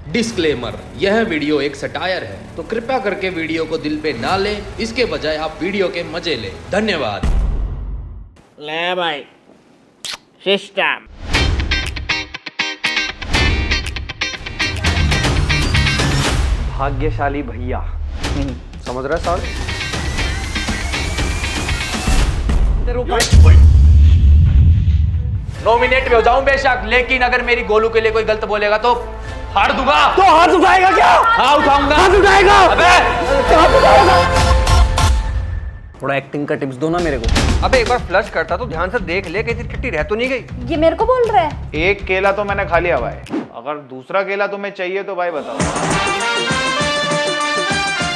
Disclaimer, यह video एक satire है, तो कृपया करके वीडियो को दिल पे ना लें, इसके बजाय आप वीडियो के मजे लें। धन्यवाद। ले भाई सिस्टम। भाग्यशाली भैया। समझ रहे सर? नॉमिनेट में हो जाऊं बेशक, लेकिन अगर मेरी गोलू के लिए कोई गलत बोलेगा तो हार दूंगा। तो हाथ उठाएगा क्या? हाँ उठाऊंगा। हाथ उठाएगा? अबे हाथ उठाएगा? थोड़ा एक्टिंग का टिप्स दो ना मेरे को। अबे एक बार फ्लश करता तो ध्यान से देख ले कहीं चिट्ठी रह तो नहीं गई। ये मेरे को बोल रहा है। एक केला तो मैंने खा लिया भाई, अगर दूसरा केला तुम्हें चाहिए तो भाई बताओ।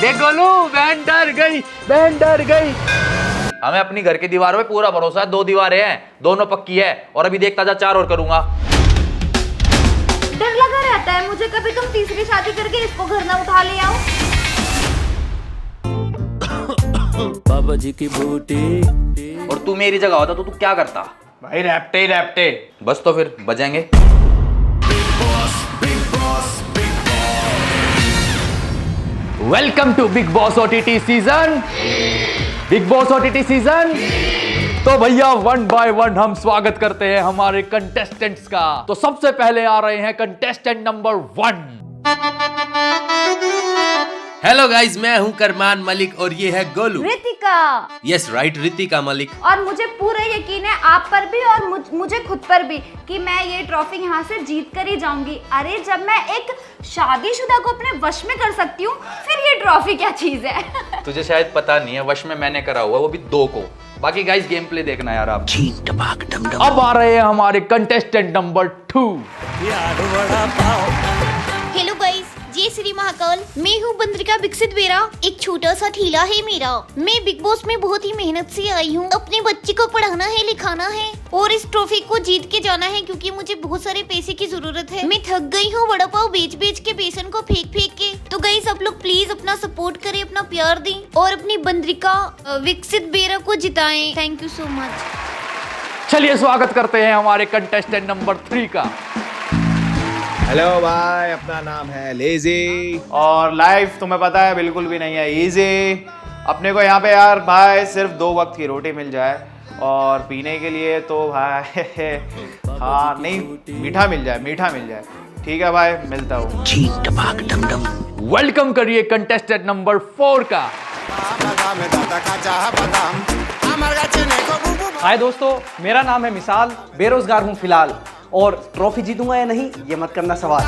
देख गोलू, बहन डर गई, बहन डर गई। हमें अपनी घर की दीवारों पे पूरा भरोसा है। 2 दीवारें हैं, दोनों पक्की है, और अभी देखता जा 4 और करूंगा। डर लगा रहता है मुझे, कभी तुम तीसरी शादी करके इसको घर ना उठा ले आओ। बाबा जी की बूटी। और तू मेरी जगह होता तो तू क्या करता? भाई रैप्टे ही रैप्टे। बस तो फिर बजाएंगे। Welcome to Bigg Boss OTT season. Bigg Boss OTT season. तो भैया 1 बाय 1 हम स्वागत करते हैं हमारे कंटेस्टेंट्स का। तो सबसे पहले आ रहे हैं कंटेस्टेंट नंबर 1। हेलो गाइस, मैं हूं करमान मलिक और ये है गोलू। रितिका। Yes right, Ritika Malik. और मुझे पूरा यकीन है आप पर भी और मुझे खुद पर भी कि मैं ये ट्रॉफी यहाँ से जीत कर ही जाऊंगी। अरे जब मैं एक शादीशुदा को अपने वश में कर सकती हूँ, फिर ये ट्रॉफी क्या चीज है? तुझे शायद पता नहीं है, वश में मैंने करा हुआ, वो भी 2 को। बाकी गाइस गेम प्ले देखना यार आप। अब आ रहे हैं हमारे कंटेस्टेंट नंबर 2। हेलो गाइस, जय श्री महाकाल। मैं हूँ बंद्रिका विकसित बेरा। एक छोटा सा ठेला है मेरा। मैं बिग बॉस में बहुत ही मेहनत से आई हूँ। अपने बच्चे को पढ़ाना है, लिखाना है और इस ट्रॉफी को जीत के जाना है, क्योंकि मुझे बहुत सारे पैसे की जरूरत है। मैं थक गई हूँ वड़ा पाव बेच बेच के, बेसन को फेंक फेंक के। तो गाइस आप लोग प्लीज अपना सपोर्ट करें, अपना प्यार दें और अपनी बंद्रिका विकसित बेरा को जिताएं। Thank you so much. चलिए स्वागत करते हैं हमारे कंटेस्टेंट नंबर 3 का। हेलो भाई, अपना नाम है लेजी और लाइफ तुम्हें पता है बिल्कुल भी नहीं है इजी। अपने को यहाँ पे यार भाई सिर्फ 2 वक्त की रोटी मिल जाए और पीने के लिए तो भाई हाँ नहीं मीठा मिल जाए, मीठा मिल जाए। ठीक है भाई, मिलता हूँ। वेलकम करिए कंटेस्टेंट नंबर 4 का। हाय दोस्तों, मेरा नाम है मिसाल। बेरोजगार हूँ फिलहाल और ट्रॉफी जीतूंगा या नहीं ये मत करना सवाल।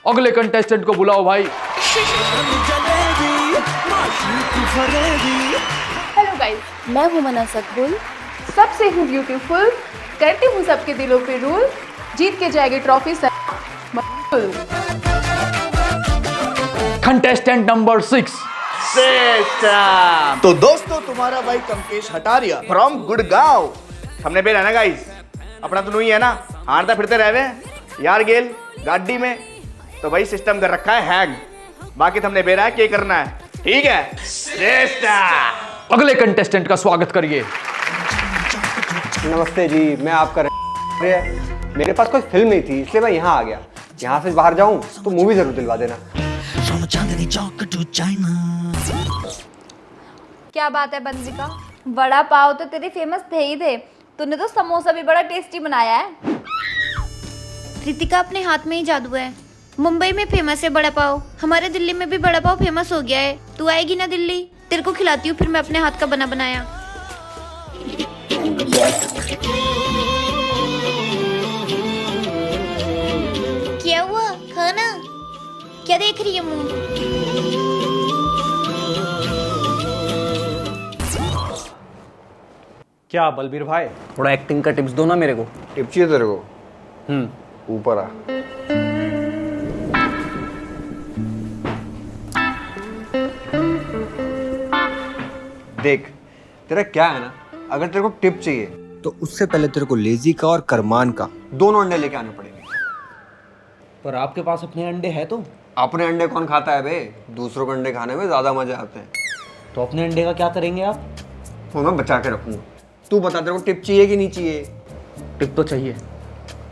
अगले कंटेस्टेंट को बुलाओ भाई। हेलो गाइस, मैं हूँ मना सकबुल, सबसे हूँ ब्यूटीफुल, करती हूँ सबके दिलों पे रूल, जीत के जाएगी ट्रॉफी कंटेस्टेंट नंबर 6। तो दोस्तों तुम्हारा भाई कमकेश हटारिया फ्रॉम गुड़गांव। हमने पे रहना गाइस, अपना तो नहीं है ना, हारता फिरते रहे यार गेल गाड़ी में, तो भाई सिस्टम कर रखा है हैंग। बाकी हमने बेरा है क्या करना है, ठीक है। अगले कंटेस्टेंट का स्वागत करिए। नमस्ते जी, मैं आपका मेरे पास कोई फिल्म नहीं थी इसलिए मैं यहाँ आ गया। यहाँ से बाहर जाऊँ तो मूवी जरूर दिलवा देना। क्या बात है बंद्रिका, वड़ा पाव तो तेरे फेमस थे ही थे, तूने तो समोसा भी बड़ा टेस्टी बनाया है। रितिका अपने हाथ में ही जादू है। मुंबई में फेमस है बड़ा पाव, हमारे दिल्ली में भी बड़ा पाव फेमस हो गया है। तू आएगी ना दिल्ली, तेरे को खिलाती हूँ फिर मैं अपने हाथ का बना बनाया। क्या हुआ, खाना क्या देख रही है मुंह? क्या बलबीर भाई, थोड़ा एक्टिंग का टिप्स दो ना मेरे को। टिप चाहिए तेरे को? ऊपर आ। देख तेरा क्या है ना, अगर तेरे को टिप चाहिए तो उससे पहले तेरे को लेजी का और करमान का दोनों अंडे लेके आने पड़ेंगे। पर आपके पास अपने अंडे है तो? अपने अंडे कौन खाता है बे? दूसरों के अंडे खाने में ज्यादा मजे आते हैं। तो अपने अंडे का क्या करेंगे आप? वो मैं बचा के रखूंगा। तू बता तेरे को टिप चाहिए कि नहीं चाहिए? टिप तो चाहिए।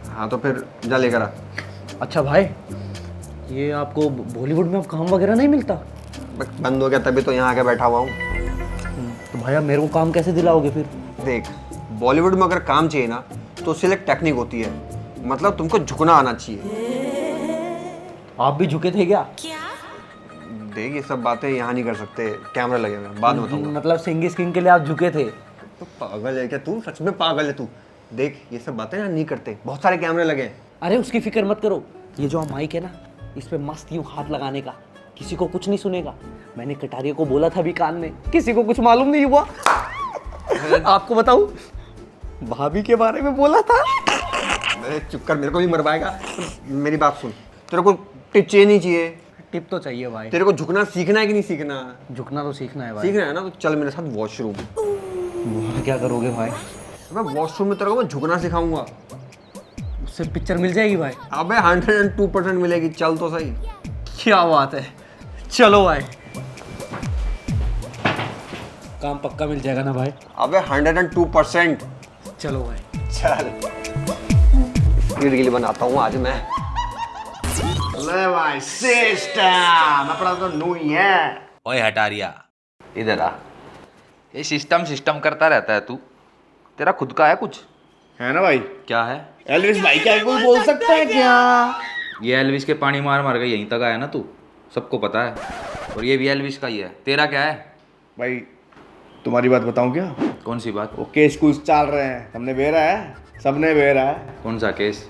हाँ तो फिर जा लेकर आ। अच्छा भाई, ये आपको बॉलीवुड में अब काम वगैरह नहीं मिलता? बंद हो गया तभी तो यहाँ आके बैठा हुआ हूँ। तो भाई आप मेरे को काम कैसे दिलाओगे फिर? देख, बॉलीवुड में अगर काम चाहिए ना तो उससे एक टेक्निक होती है, मतलब तुमको झुकना आना चाहिए। आप भी झुके थे क्या? देख, ये सब बातें यहाँ नहीं कर सकते, कैमरा लगे हुए हैं, बाद में बताऊंगा। मतलब सिंगिस किंग के लिए आप झुके थे? तो पागल है क्या तू? सच में पागल है तू? देख, ये सब बातें यहाँ नहीं करते, बहुत सारे कैमरे लगे हैं। अरे उसकी फिक्र मत करो, ये जो माइक है ना, इस पे मस्त यूं हाथ लगाने का, किसी को कुछ नहीं सुनेगा। मैंने कटारिया को बोला था भी कान में, किसी को कुछ मालूम नहीं हुआ। आपको बताऊं, भाभी के बारे में बोला था। अरे चुप कर, मेरे को भी मरवाएगा। मेरी बात सुन, तेरे को टिप चाहिए नहीं चाहिए? टिप तो चाहिए भाई। तेरे को झुकना सीखना है कि नहीं सीखना? झुकना तो सीखना है भाई। सीखना है ना, तो चल मेरे साथ वॉशरूम। वहाँ क्या करोगे भाई? मैं वॉशरूम में तेरे को मैं झुकना सिखाऊंगा। उससे पिक्चर मिल जाएगी भाई? अबे 102% मिलेगी, चल तो सही। क्या बात है, चलो भाई। काम पक्का मिल जाएगा ना भाई? अबे 102%। चलो भाई। चल, स्पीड के लिए बनाता हूँ आज मैं। ले भाई सिस्टम, अपना तो नू ही है। ओए हटारिया, इधर आ। ये सिस्टम सिस्टम करता रहता है तू, तेरा खुद का है कुछ? है ना भाई? क्या है? एल्विस भाई क्या कोई बोल सकता है क्या? ये एल्विस के पानी मार मार के यहीं तक आया ना तू, सबको पता है। और ये भी एल्विस का ही है। तेरा क्या है? भाई तुम्हारी बात बताऊं क्या? कौन सी बात? वो केस कुछ चल रहे हैं, हमने बेरा है, सबने बेरा है। कौन सा केस?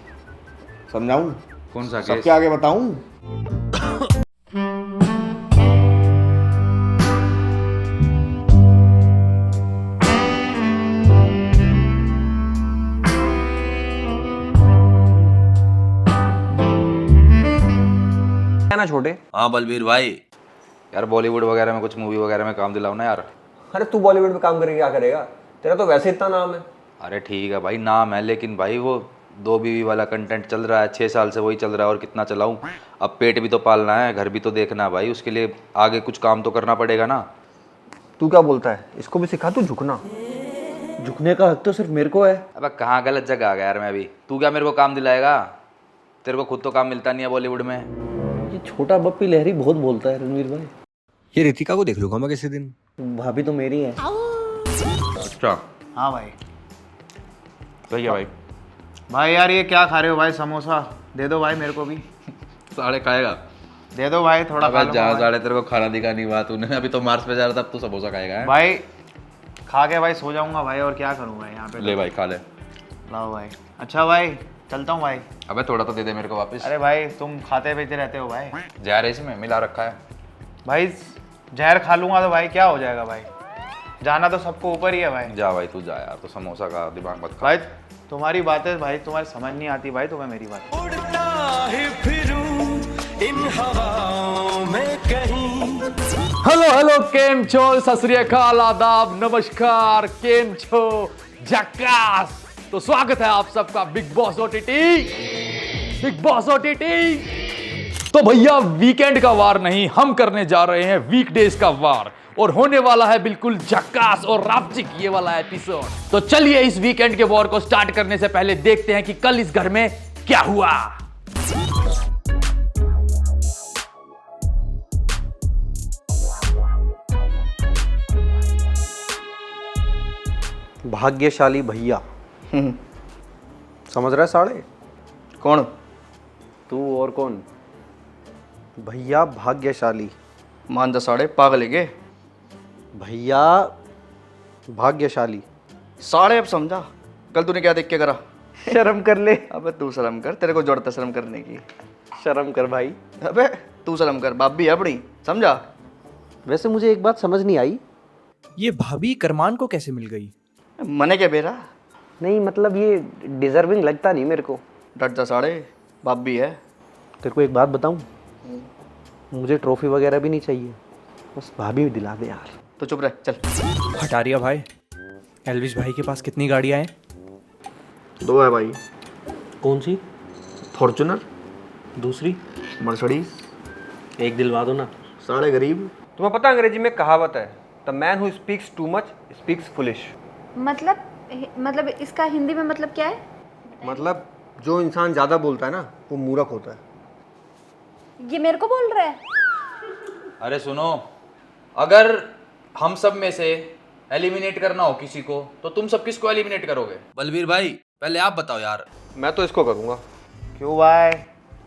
समझाऊं? कौन सा केस? सबके आगे बताऊं? ना छोटे। हाँ बलबीर भाई, यार बॉलीवुड वगैरह में कुछ मूवी वगैरह में काम दिलाओ ना यार। अरे तू बॉलीवुड में काम करके क्या करेगा? तेरा तो वैसे इतना नाम है। अरे ठीक है भाई, नाम है, लेकिन भाई वो 2 बीवी वाला कंटेंट चल रहा है, 6 साल से वही चल रहा है, और कितना चलाऊं? अब पेट भी तो पालना है, घर भी तो देखना है भाई, उसके लिए आगे कुछ काम तो करना पड़ेगा ना। तू क्या बोलता है? इसको भी सिखा तू झुकना। झुकने का हक तो सिर्फ मेरे को है। अब कहाँ गलत जगह आ गया यार मैं अभी। तू क्या मेरे को काम दिलाएगा? तेरे को खुद तो काम मिलता नहीं है बॉलीवुड में। ये छोटा बप्पी लहरी बहुत बोलता है रणवीर भाई। ये रितिका को देख लूंगा मैं किसी दिन। भाभी तो मेरी है। अच्छा हाँ भाई। सही है भाई। भाई यार ये क्या खा रहे हो भाई? समोसा दे दो भाई मेरे को भी। साढ़े खाएगा? दे दो भाई, थोड़ा खा लूंगा जहाँ भाई। साढ़े तेरे को खाना दिखानी बात तूने, अभी तो मार्स पे जा रहा था, अब तू समोसा खाएगा है? भाई खा के भाई सो जाऊंगा भाई, और क्या करूँ भाई यहाँ पे। ले भाई खा ले। लाओ भाई। अच्छा भाई चलता हूँ भाई। अबे थोड़ा तो दे दे मेरे को वापस। अरे भाई तुम खाते पीते रहते हो भाई। जहर है इसमें मिला रखा है भाई, जहर खा लूंगा तो भाई क्या हो जाएगा भाई? जाना तो सबको ऊपर ही है भाई। जा भाई तू जा यार, तो समोसा का दिमाग मत खा। भाई तुम्हारी बातें भाई तुम्हारी समझ नहीं आती भाई, तुम्हें मेरी बात। हेलो हेलो, केम छो, सत श्री अकाल, आदाब, नमस्कार, केम छो, जक्कास। तो स्वागत है आप सबका big Boss OTT. Big Boss OTT. तो भैया वीकेंड का वार नहीं, हम करने जा रहे हैं वीकडेज का वार, और होने वाला है बिल्कुल झक्कास और रापचिक ये वाला एपिसोड। तो चलिए इस वीकेंड के वॉर को स्टार्ट करने से पहले देखते हैं कि कल इस घर में क्या हुआ। भाग्यशाली भैया। समझ रहा है साले? कौन? तू और कौन? भैया भाग्यशाली। मान जा साढ़े पागल है के? भैया भाग्यशाली। साढ़े अब समझा? कल तूने क्या देख के करा? शर्म कर ले। अबे तू शर्म कर, तेरे को जरूरत है शर्म करने की। शर्म कर भाई। अबे तू शर्म कर, बाप भी है अपनी, समझा? वैसे मुझे एक बात समझ नहीं आई, ये भाभी करमान को कैसे मिल गई? मने क्या बेरा? नहीं मतलब ये डिजर्विंग लगता नहीं मेरे को। डट जा साढ़े, बाप भी है। तेरे को एक बात बताऊं, मुझे ट्रॉफी वगैरह भी नहीं चाहिए, बस भाभी दिला दे यार। तो चुप रह, चल। हटारिया भाई, एल्विस भाई के पास कितनी गाड़ियां हैं? 2 है भाई। कौन सी? फॉर्चुनर, दूसरी मर्सिडीज। एक दिलवा दो ना। साढ़े गरीब। तुम्हें पता अंग्रेजी में कहावत है, the man who speaks too much speaks foolish. मतलब इसका हिंदी में मतलब क्या है? मतलब जो इंसान ज़्यादा बोलता है ना वो मूर्ख होता है। ये मेरे को बोल रहा है? अरे सुनो, अगर हम सब में से एलिमिनेट करना हो किसी को तो तुम सब किसको एलिमिनेट करोगे? बलवीर भाई पहले आप बताओ यार। मैं तो इसको करूँगा। क्यों भाई?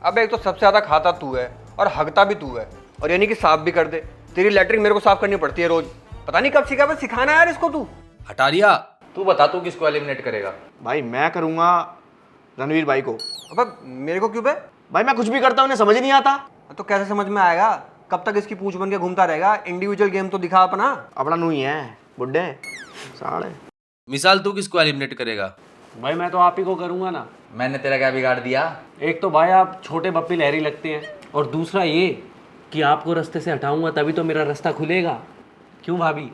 अब एक तो सबसे ज़्यादा खाता तू है और हगता भी तू है, और यानी कि साफ भी कर दे। तेरी लेटरिन मेरे को साफ करनी पड़ती है रोज। पता नहीं कब सीखा, बस सिखाना यार इसको तू। हटारिया तू बता, तू किसको एलिमिनेट करेगा? भाई मैं करूँगा रणवीर भाई को। अब मेरे को क्यों बे? भाई मैं कुछ भी करता हूँ, उन्हें समझ ही नहीं आता। तो कैसे समझ में आएगा? कब तक इसकी पूंछ बन के घूमता रहेगा? इंडिविजुअल गेम तो दिखा अपना। अपना नू ही है बुड्ढे साले। मिसाल तू किसको एलिमिनेट करेगा? भाई मैं तो आप ही को करूंगा ना। मैंने तेरा क्या बिगाड़ दिया? एक तो भाई आप छोटे बप्पी लहरी लगते हैं, और दूसरा ये कि आपको रास्ते से हटाऊंगा तभी तो मेरा रास्ता खुलेगा। क्यों भाभी?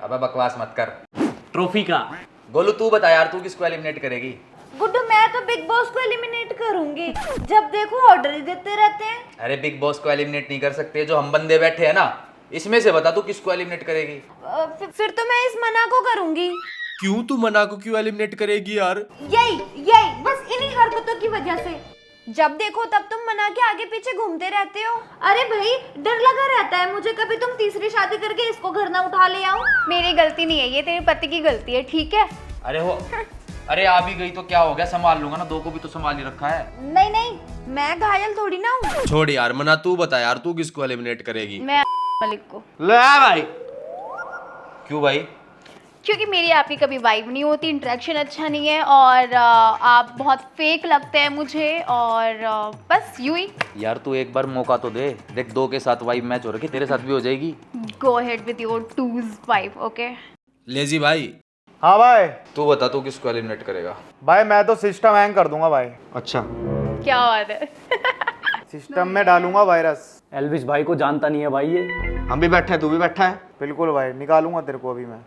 अबे बकवास मत कर। ट्रॉफी का। गोलू तू बता यार, तू किसको एलिमिनेट करेगी? गुड्डू मैं तो बिग बॉस को एलिमिनेट करूंगी। जब देखो ऑर्डर ही देते रहते हैं। अरे बिग बॉस को एलिमिनेट नहीं कर सकते, जो हम बंदे बैठे हैं ना, इसमें से बता तू किसको एलिमिनेट करेगी? फिर तो मैं इस मना को करूंगी। क्यों तू मना को क्यों एलिमिनेट करेगी यार? यही बस इन्हीं हरकतों की वजह से। जब देखो तब तुम मना के आगे पीछे घूमते रहते हो। अरे भाई डर लगा रहता है मुझे, कभी तुम तीसरी शादी करके इसको घर ना उठा ले आओ। मेरी गलती नहीं है, ये तेरे पति की गलती है, ठीक है? अरे आ भी गई तो क्या हो गया, संभाल लूंगा ना, दो को भी तो संभाल ही रखा है। नहीं मैं घायल थोड़ी ना हूँ। छोड़ यार मना, तू बता यार, तू किसको एलिमिनेट करेगी? मैं मलिक को। ले भाई। क्यों भाई? क्योंकि मेरी आपकी कभी वाइब नहीं होती, इंटरेक्शन अच्छा नहीं है, और आप बहुत फेक लगते हैं मुझे, और बस यूं ही। यार तू एक बार मौका तो दे, देख दो के साथ वाइब मैच हो रखी, तेरे साथ भी हो जाएगी। Go ahead with your twos vibe, okay? Lazy भाई। हाँ भाई। तू बता तू किसको एलिमिनेट करेगा? भाई मैं तो सिस्टम हैंग कर दूंगा भाई। अच्छा क्या बात है? सिस्टम में डालूंगा वायरस। एल्विस भाई को जानता नहीं है भाई ये। हम भी बैठे हैं, तू भी बैठा है। बिल्कुल भाई, निकालूंगा तेरे को अभी मैं।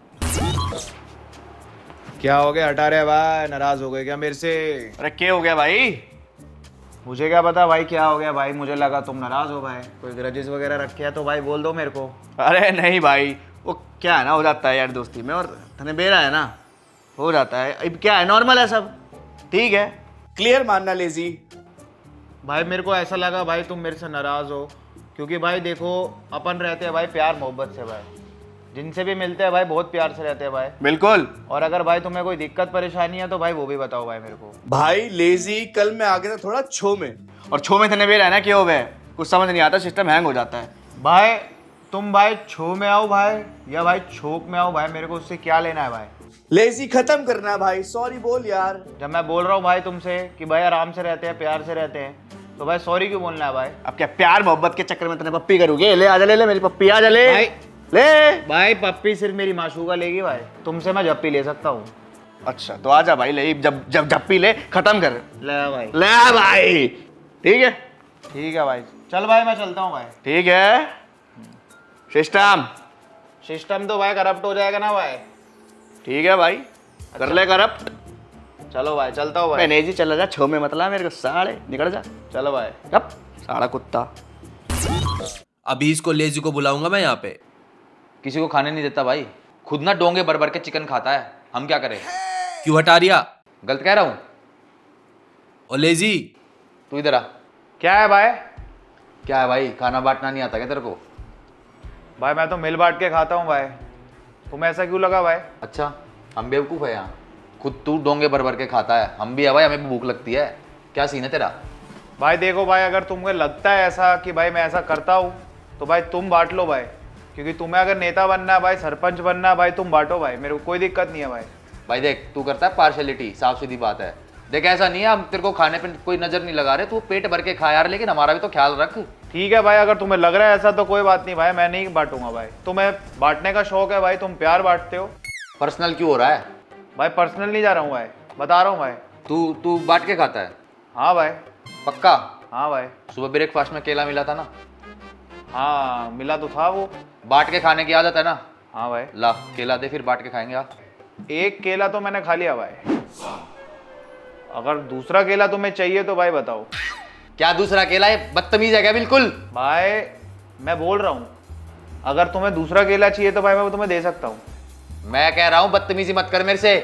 क्या हो गया? हटा रहे भाई? नाराज हो गए क्या मेरे से? अरे क्या हो गया भाई? मुझे क्या पता भाई क्या हो गया भाई, मुझे लगा तुम नाराज हो भाई, कोई ग्रजेस वगैरह रखे हैं तो भाई बोल दो मेरे को। अरे नहीं भाई, वो क्या है ना, हो जाता है यार दोस्ती में, और तने बेरा है ना, हो जाता है। अब क्या है, नॉर्मल है सब, ठीक है। क्लियर मानना लेजी। भाई मेरे को ऐसा लगा भाई तुम मेरे से नाराज हो, क्योंकि भाई देखो अपन रहते हैं भाई प्यार मोहब्बत से भाई, जिनसे भी मिलते हैं भाई बहुत प्यार से रहते हैं भाई। बिल्कुल। और अगर भाई तुम्हें कोई दिक्कत परेशानी है तो भाई वो भी बताओ भाई मेरे को। भाई लेजी कल मैं आ गया था थोड़ा छो में, और छो में तने भी रहना क्यों बे, कुछ समझ नहीं आता, सिस्टम हैंग हो जाता है भाई। तुम भाई छो में आओ भाई या भाई छोक में आओ भाई, मेरे को उससे क्या लेना है भाई? लेजी खत्म करना है भाई, सॉरी बोल यार। जब मैं बोल रहा हूँ भाई तुमसे कि भाई आराम से रहते हैं, प्यार से रहते हैं, तो भाई सॉरी क्यों बोलना है भाई? अब क्या प्यार मोहब्बत के चक्कर में तने पप्पी करोगे? ले आजा, ले मेरी पप्पी आजा, ले ले भाई। पप्पी सिर्फ मेरी माशूका लेगी भाई, तुमसे मैं जप्पी ले सकता हूँ। अच्छा तो आजा भाई, ले जब जप्पी ले, खत्म कर। ले भाई, ले भाई, ठीक है? ठीक है भाई, चल भाई मैं चलता हूँ भाई। ठीक है। सिस्टम तो भाई करप्ट हो जाएगा ना भाई। ठीक है भाई, कर ले करप्ट। चलो भाई चलता हूँ भाई। नहीं जी चला जा, छो में मतलब मेरे को, साढ़े निकल जा। चलो भाई। कब साड़ा कुत्ता। अभी इसको लेजी को बुलाऊंगा मैं यहाँ पे। किसी को खाने नहीं देता भाई, खुद ना डोंगे भर भर के चिकन खाता है, हम क्या करें? क्यों हटा रिया? गलत कह रहा हूँ? और लेजी तू इधर आ। क्या है भाई? क्या है भाई, खाना बांटना नहीं आता क्या तेरे को? भाई मैं तो मिल बांट के खाता हूँ भाई, तुम्हें ऐसा क्यों लगा भाई? अच्छा हम बेवकूफ़ है यहाँ, खुद तू डोंगे भर भर के खाता है, हम भी है भाई, हमें भी भूख लगती है, क्या सीन है तेरा? भाई देखो भाई, अगर तुम्हें लगता है ऐसा कि भाई मैं ऐसा करता हूँ तो भाई तुम बांट लो भाई, क्योंकि तुम्हें अगर नेता बनना है भाई, सरपंच बनना है भाई, तुम बांटो भाई, मेरे को कोई दिक्कत नहीं है भाई। भाई देख तू करता है पार्शलिटी, साफ सीधी बात है। देख ऐसा नहीं है, हम तेरे को खाने पे कोई नजर नहीं लगा रहे, तू पेट भर के खा यार, लेकिन हमारा भी तो ख्याल रख। ठीक है भाई, अगर तुम्हें लग रहा है ऐसा तो कोई बात नहीं भाई, मैं नहीं बांटूंगा भाई। तुम्हें बांटने का शौक है भाई, तुम प्यार बांटते हो। पर्सनल क्यों हो रहा है भाई? पर्सनल नहीं जा रहा हूँ भाई, बता रहा हूँ भाई। तू बांट के खाता है? हाँ भाई। पक्का? हाँ भाई। सुबह ब्रेकफास्ट में केला मिला था ना? हाँ मिला तो था। वो बांट के खाने की आदत है ना? हाँ भाई। ला केला दे, फिर बांट के खाएंगे। आप एक केला तो मैंने खा लिया भाई, अगर दूसरा केला तुम्हें चाहिए तो भाई बताओ। क्या दूसरा केला है? बदतमीज है क्या बिल्कुल? भाई मैं बोल रहा हूँ, अगर तुम्हें दूसरा केला चाहिए तो भाई मैं तुम्हें दे सकता हूँ। मैं कह रहा हूँ बदतमीजी मत कर मेरे से।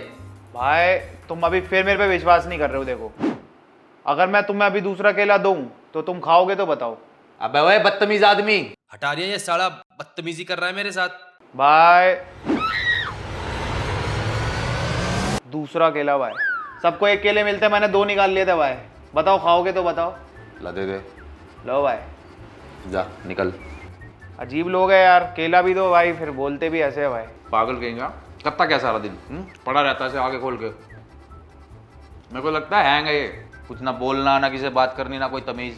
भाई तुम अभी फिर मेरे पे विश्वास नहीं कर रहे हो। देखो, अगर मैं तुम्हें अभी दूसरा केला दूं तो तुम खाओगे तो बताओ। अबे ओए बदतमीज आदमी, हटा रही है ये साला, बदतमीजी कर रहा है मेरे साथ। भाई दूसरा केला भाई, सबको एक केले मिलते हैं, मैंने 2 निकाल लिए थे भाई। बताओ खाओगे तो बताओ। ला दे दे, लो भाई। जा निकल। अजीब लोग हैं यार, केला भी दो भाई, फिर बोलते भी ऐसे है भाई। पागल कहेंगे, करता क्या सारा दिन? पड़ा रहता है आगे खोल के। मेरे को लगता है हैंग है ये, कुछ ना बोलना, ना किसी से बात करनी, ना कोई तमीज।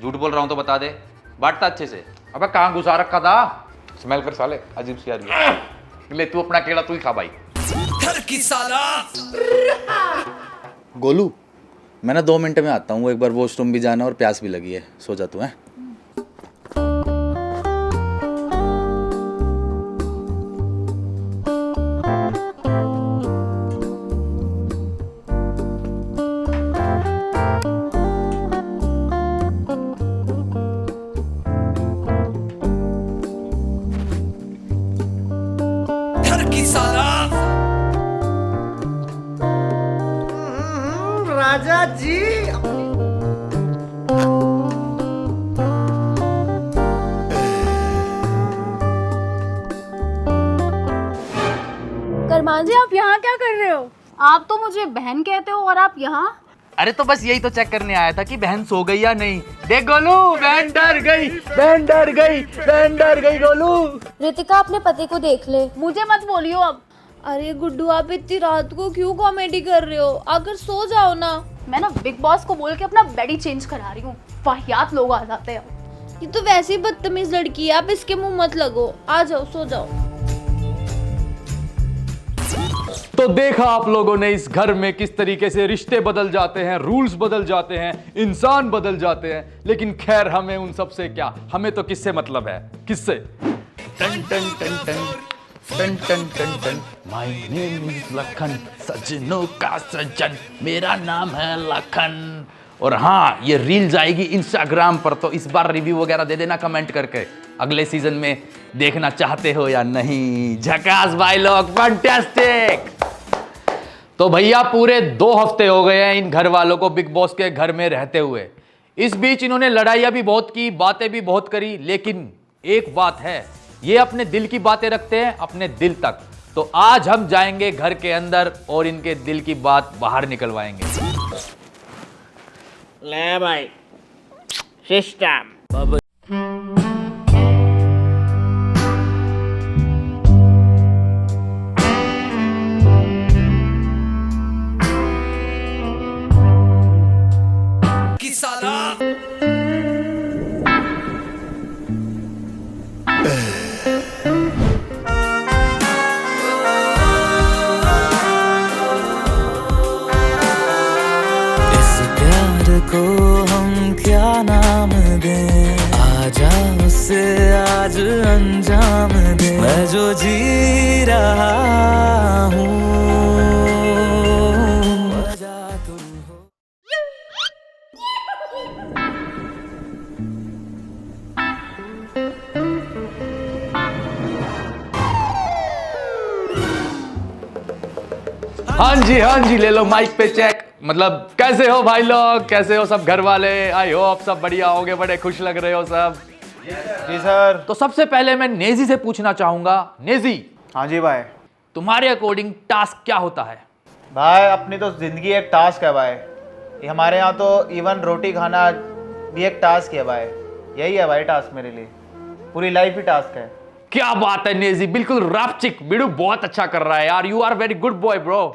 झूठ बोल रहा हूँ तो बता दे, बांटता अच्छे से। अबे कहाँ घुसा रखा था? स्मेल कर साले, अजीब सी आ रही है। ले तू अपना केला तू ही खा भाई। गोलू, मैं ना 2 मिनट में आता हूँ, एक बार वॉशरूम भी जाना और प्यास भी लगी है। सो जा तू है। राजा जी, करमान जी, आप यहाँ क्या कर रहे हो? आप तो मुझे बहन कहते हो और आप यहाँ? अरे तो बस यही तो चेक करने आया था कि बहन सो गई या नहीं। देख गोलू, बहन डर गई, बहन डर गई, बहन डर गई गोलू। रितिका, अपने पति को देख ले। मुझे मत बोलियो अब। अरे गुड्डू, आप इतनी रात को क्यों कॉमेडी कर रहे हो? आकर सो जाओ ना। मैं ना बिग बॉस को बोल के अपना बेड ही चेंज करा रही हूँ, वाहियात लोग आ जाते हैं। ये तो वैसे ही बदतमीज लड़की है, आप इसके मुंह मत लगो। आ जाओ, सो जाओ। तो देखा आप लोगों ने इस घर में किस तरीके से रिश्ते बदल जाते हैं, रूल्स बदल जाते हैं, इंसान बदल जाते हैं। लेकिन खैर, हमें उन सब से क्या, हमें तो किससे मतलब है? किससे? टन टन टन टन टन टन टन टन। माय नेम इज लखन, सजनों का सजन, मेरा नाम है लखन। और हाँ, ये रील जाएगी इंस्टाग्राम पर, तो इस बार रिव्यू वगैरह दे देना कमेंट करके, अगले सीजन में देखना चाहते हो या नहीं। झकास भाई लोग, फैंटास्टिक। तो भैया पूरे 2 हफ्ते हो गए हैं इन घर वालों को बिग बॉस के घर में रहते हुए। इस बीच इन्होंने लड़ाइयाँ भी बहुत की, बातें भी बहुत करी, लेकिन एक बात है, ये अपने दिल की बातें रखते हैं अपने दिल तक। तो आज हम जाएंगे घर के अंदर और इनके दिल की बात बाहर निकलवाएंगे। ले भाई, सिस्टम। को हम क्या नाम दें, आजा उससे आज अंजाम दे। मैं जो जी रहा हूँ, हाँ जी, ले लो माइक पे चेक। मतलब कैसे हो भाई लोग, कैसे हो सब घर वाले? आई होप सब बढ़िया होगे, बड़े खुश लग रहे हो सब। जी सर। तो सबसे पहले मैं नेजी से पूछना चाहूंगा। नेजी। हाँ जी भाई। तुम्हारे अकॉर्डिंग टास्क क्या होता है? भाई अपनी तो जिंदगी एक टास्क है भाई। हमारे यहाँ तो इवन रोटी खाना भी एक टास्क है भाई। यही है भाई टास्क मेरे लिए, पूरी लाइफ ही टास्क है। क्या बात है नेजी, बिल्कुल रापचिक। बिडू बहुत अच्छा कर रहा है यार, you are very good boy bro.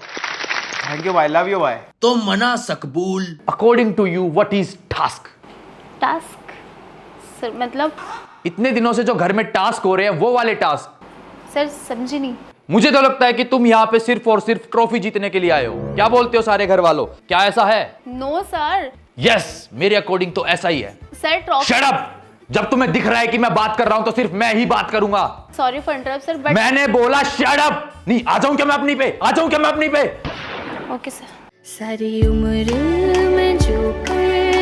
Thank you भाई, लव यू भाई। तो मना सकबूल। According to you what is task? Task sir मतलब इतने दिनों से जो घर में टास्क हो रहे हैं वो वाले टास्क? सर समझी नहीं। मुझे तो लगता है कि तुम यहाँ पे सिर्फ और सिर्फ ट्रॉफी जीतने के लिए आए हो। क्या बोलते हो सारे घर वालों, क्या ऐसा है? No sir. यस, मेरे अकॉर्डिंग तो ऐसा ही है। Sir trophy. Shut up! जब तुम्हें दिख रहा है कि मैं बात कर रहा हूं तो सिर्फ मैं ही बात करूंगा। Sorry for interrupt sir, but मैंने बोला शट अप। नहीं, आ जाऊं क्या मैं अपनी पे? आ जाऊं क्या मैं अपनी पे? Okay sir. सारी उम्र में जो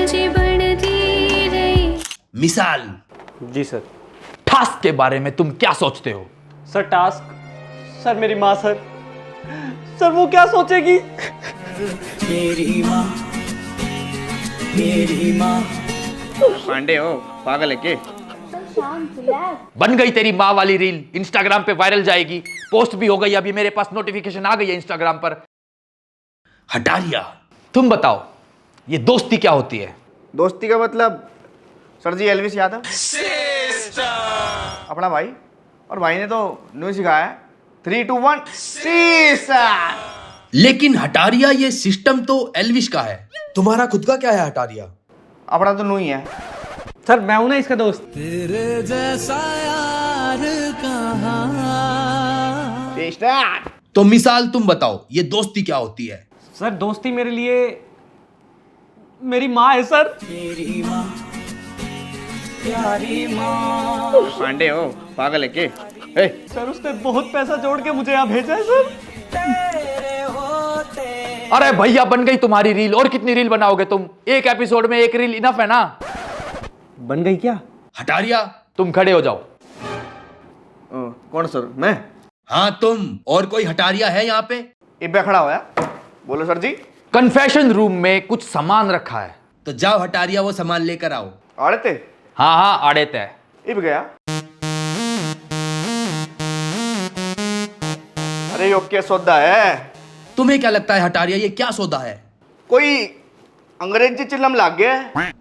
जी बढ़ती रही। मिसाल। जी सर। टास्क के बारे में तुम क्या सोचते हो? सर टास्क, सर मेरी माँ सर सर वो क्या सोचेगी? मेरी माँ, मेरी माँ। पांडे हो, पागल है के? बन गई तेरी माँ वाली रील, इंस्टाग्राम पे वायरल जाएगी, पोस्ट भी हो गई, अभी मेरे पास नोटिफिकेशन आ गई है इंस्टाग्राम पर। हटारिया, तुम बताओ ये दोस्ती क्या होती है? दोस्ती का मतलब सर जी एल्विस यादव अपना भाई, और भाई ने तो न्यू सिखाया है 3, 2, 1 सीसा। लेकिन हटारिया ये सिस्टम तो एल्विश का है, तुम्हारा खुद का क्या है हटारिया? अपना तो न्यू ही है। सर मैं हूं ना इसका दोस्त। तेरे जैसा यार कहाँ। तो मिसाल तुम बताओ ये दोस्ती क्या होती है? सर दोस्ती मेरे लिए मेरी माँ है सर। मेरी माँ, प्यारी माँ। पांडे हो, पागल है के? सर उसने बहुत पैसा जोड़ के मुझे यहाँ भेजा है सर। अरे भैया बन गई तुम्हारी रील, और कितनी रील बनाओगे तुम? एक एपिसोड में एक रील इनफ है ना? बन गई क्या? हटारिया तुम खड़े हो जाओ। कौन सर? मैं? हाँ तुम, और कोई हटारिया है यहाँ पे? इब्बे खड़ा होया, बोलो सर जी। कन्फेशन रूम में कुछ सामान रखा है। तो जाओ हटारिया वो सामान लेकर आओ। आड़ते? हाँ हाँ आड़े तय। इब गया। अरे यो क्या सौदा है? तुम्हें क्या लगता है हटारिया ये क्या सौदा है? कोई अंग्रेजी चिल्लम लाग गया।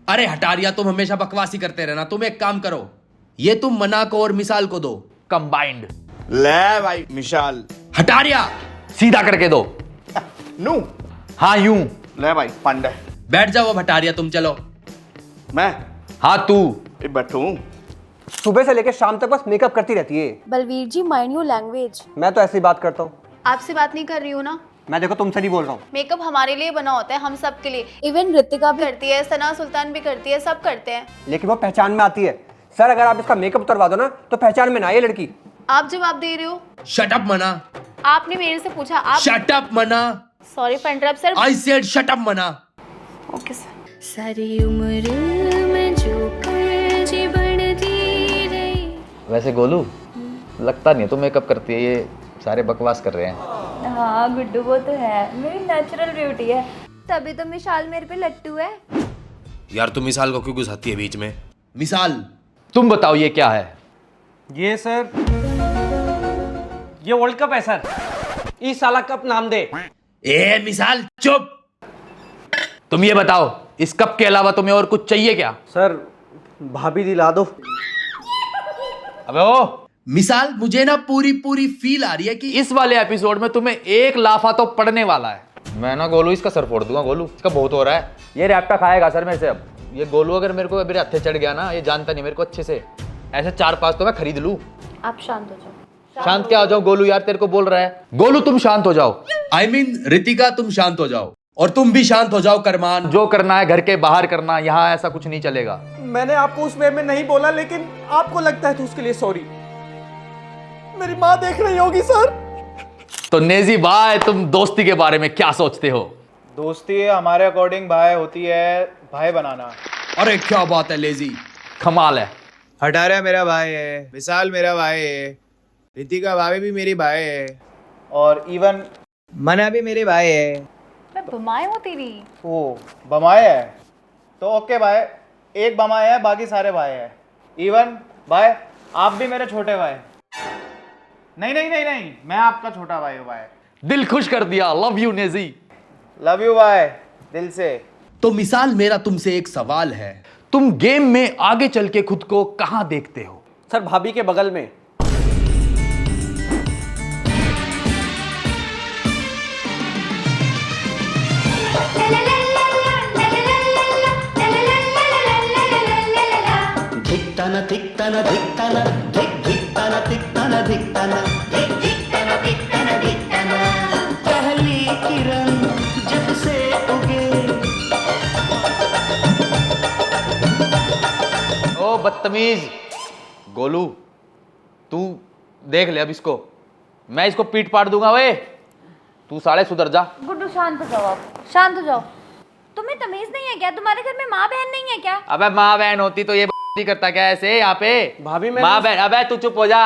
अरे हटारिया तुम हमेशा बकवासी करते रहना, तुम एक काम करो, ये तुम मना को और मिसाल को दो कंबाइंड। ले भाई मिसाल। हटारिया सीधा करके दो। नू? हाँ यूं। ले भाई पांडे। बैठ जाओ अब हटारिया तुम चलो। मैं? हाँ तू। बैठू। सुबह से लेकर शाम तक बस मेकअप करती रहती है। बलवीर जी माइंड योर लैंग्वेज। मैं तो ऐसे ही बात करता हूँ। आपसे बात नहीं कर रही हूँ ना। मैं देखो तुमसे नहीं बोल रहा हूँ। मेकअप हमारे लिए बना होता है, हम सब के लिए। इवन ऋतिका भी करती है, सना सुल्तान भी करती है, सब करते हैं। लेकिन वो पहचान में आती है। सर अगर आप इसका मेकअप करवा दो ना तो पहचान में ना आए लड़की। आप जवाब दे रहे हो। शट अप मना। आपने मेरे से पूछा। आप शट अप मना। Sorry for interrupt sir. I said shut up मना। Okay sir. सारी उम्र में जो कर जी बढ़ती रही। वैसे गोलू लगता नहीं है तू मेकअप करती है, ये सारे बकवास कर रहे हैं। हाँ गुड्डू वो तो है, मेरी नेचुरल ब्यूटी है, तभी तो मिसाल मेरे पे लट्टू है। यार तुम मिसाल को क्यों घुसाती है बीच में? मिसाल तुम बताओ ये क्या है? ये सर ये वर्ल्ड कप है सर। इस साला कप नाम दे। ए मिसाल चुप। तुम ये बताओ इस कप के अलावा तुम्हें और कुछ चाहिए क्या? सर भाभी दिला दो। अबे ओ मिसाल मुझे ना पूरी फील आ रही है कि इस वाले एपिसोड में तुम्हें एक लाफा तो पड़ने वाला है। मैं ना गोलू इसका सर फोड़ दूंगा। गोलू इसका बहुत हो रहा है, ये रैप्टा खाएगा सर मेरे से। अब ये गोलू अगर मेरे को मेरे हत्थे चढ़ गया ना, ये जानता नहीं मेरे को अच्छे से, ऐसे 4-5 तो मैं खरीद लूं। आप शांत हो जाओ। शांत क्या हो जाओ? गोलू यार तेरे को बोल रहा है। गोलू तुम शांत हो जाओ। आई मीन रितिका तुम शांत हो जाओ, और तुम भी शांत हो जाओ करमान। जो करना है घर के बाहर करना, यहाँ ऐसा कुछ नहीं चलेगा। मैंने आपको उस वे में नहीं बोला, लेकिन आपको लगता है तो उसके लिए सॉरी। मेरी माँ देख रही होगी सर। तो नेजी भाई तुम दोस्ती के बारे में क्या सोचते हो? दोस्ती हमारे अकॉर्डिंग भाई होती है भाई बनाना। अरे क्या बात है लेजी, कमाल है। हटारिया मेरा भाई है, विशाल मेरा भाई है, रितिका भाभी भी मेरी भाई है, और इवन मना भी मेरे भाई है। मैं बमाए हूँ तेरी। ओ बमाए है तो ओके भाई, एक बमाए है, बाकी सारे भाई है। इवन भाई आप भी मेरे छोटे भाई। नहीं नहीं नहीं नहीं, मैं आपका छोटा भाई हूँ भाई। दिल खुश कर दिया। Love you Naezy. Love you भाई दिल से। तो मिसाल मेरा तुमसे एक सवाल है, तुम गेम में आगे चल के खुद को कहां देखते हो? सर भाभी के बगल में। धिक्ताना धिक्ताना धिक्ताना धिक धिक्ताना धिक्ताना धिक्ताना धिक धिक्ताना धिक्ताना धिक्ताना पहली किरण जब से उगे। ओ बदतमीज गोलू, तू देख ले अब इसको, मैं इसको पीट पाड़ दूंगा। वे तू साले सुधर जा। गुड्डू शांत हो जाओ, आप शांत हो जाओ। तुम्हें तमीज नहीं है क्या? तुम्हारे घर में माँ बहन नहीं है क्या? अबे माँ बहन होती तो ये नहीं करता क्या ऐसे यहाँ पे? भाभी माँ बहन, अबे तू चुप हो जा।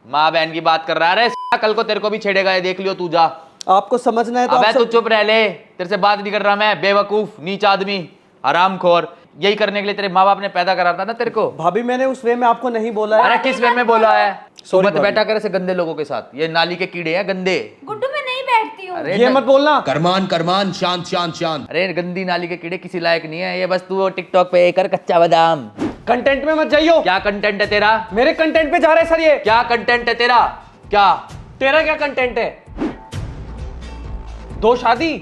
माँ बहन की बात कर रहा है। कल को तेरे को भी छेड़ेगा, ये देख लियो तू जा। आपको समझना है तो अबे आप तू चुप रह ले, तेरे से बात नहीं कर रहा मैं, बेवकूफ नीच आदमी, हरामखोर। यही करने के लिए तेरे माँ बाप ने पैदा करा था ना तेरे को। भाभी मैंने उस वे में आपको नहीं बोला है। अरे किस वे में बोला है? Sorry, मत भाभी। बैठा कर ऐसे गंदे लोगों के साथ, ये नाली के कीड़े हैं गंदे। गुड्डू मैं नहीं बैठती हूँ। अरे ये मत बोलना। करमान करमान शांत शांत शांत। अरे गंदी नाली के कीड़े किसी लायक नहीं है, ये बस तू टिकटॉक पे कर कच्चा बादाम। कंटेंट में मत जाइयो। क्या कंटेंट है तेरा? मेरे कंटेंट पे जा रहे सर ये। क्या कंटेंट है तेरा? क्या तेरा क्या कंटेंट है? 2 शादी।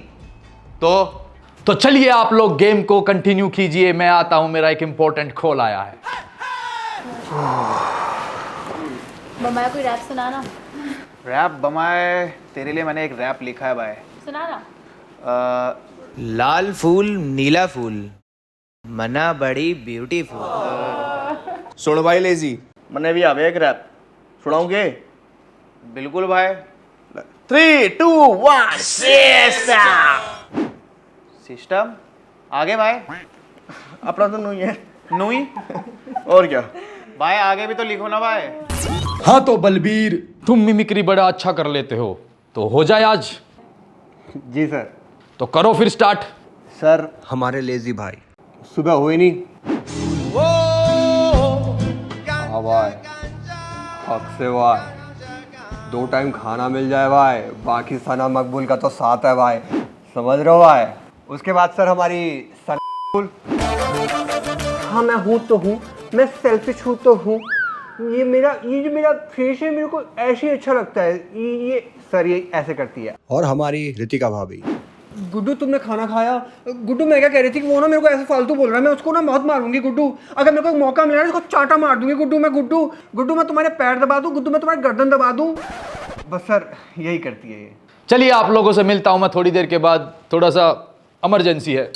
तो चलिए आप लोग गेम को कंटिन्यू कीजिए, मैं आता हूं, मेरा एक इंपॉर्टेंट कॉल आया है। मम्मा कोई रैप सुनाना। रैप बमाए, तेरे लिए मैंने एक रैप लिखा है भाई। सुनाना। लाल फूल नीला फूल मना बड़ी ब्यूटीफुल। सुन भाई लेजी, मैंने भी आवे एक रैप सुनाओगे? बिल्कुल भाई। 3 2 1 सिस्टम आगे भाई। अपना तो नहीं है। नुई और क्या भाई, आगे भी तो लिखो ना भाई। हाँ तो बलबीर, तुम मिमिक्री बड़ा अच्छा कर लेते हो, तो हो जाए आज। जी सर। तो करो फिर स्टार्ट। सर हमारे लेजी भाई सुबह हुई नहीं। हाँ भाई, हक से भाई, 2 टाइम खाना मिल जाए भाई, बाकी सना मकबूल का तो साथ है भाई, समझ रहे हो भाई। उसके बाद सर हमारी हाँ मैं हूँ तो हूँ, मैं सेल्फिश हूँ तो हूँ, ये जो मेरा फेस है मेरे को ऐसे ही अच्छा लगता है, ये सर ये ऐसे करती है। और हमारी रितिका भाभी। गुड्डू तुमने खाना खाया? गुड्डू मैं क्या कह रही थी कि वो ना मेरे को ऐसे फालतू बोल रहा है, मैं उसको ना बहुत मारूंगी गुड्डू, अगर मेरे को मौका मिला ना उसको चाटा मार दूंगी गुड्डू मैं तुम्हारे पैर दबा दूं, गुड्डू मैं तुम्हारी गर्दन दबा दूं, बस सर यही करती है ये। चलिए आप लोगों से मिलता हूं मैं थोड़ी देर के बाद, थोड़ा सा इमरजेंसी है,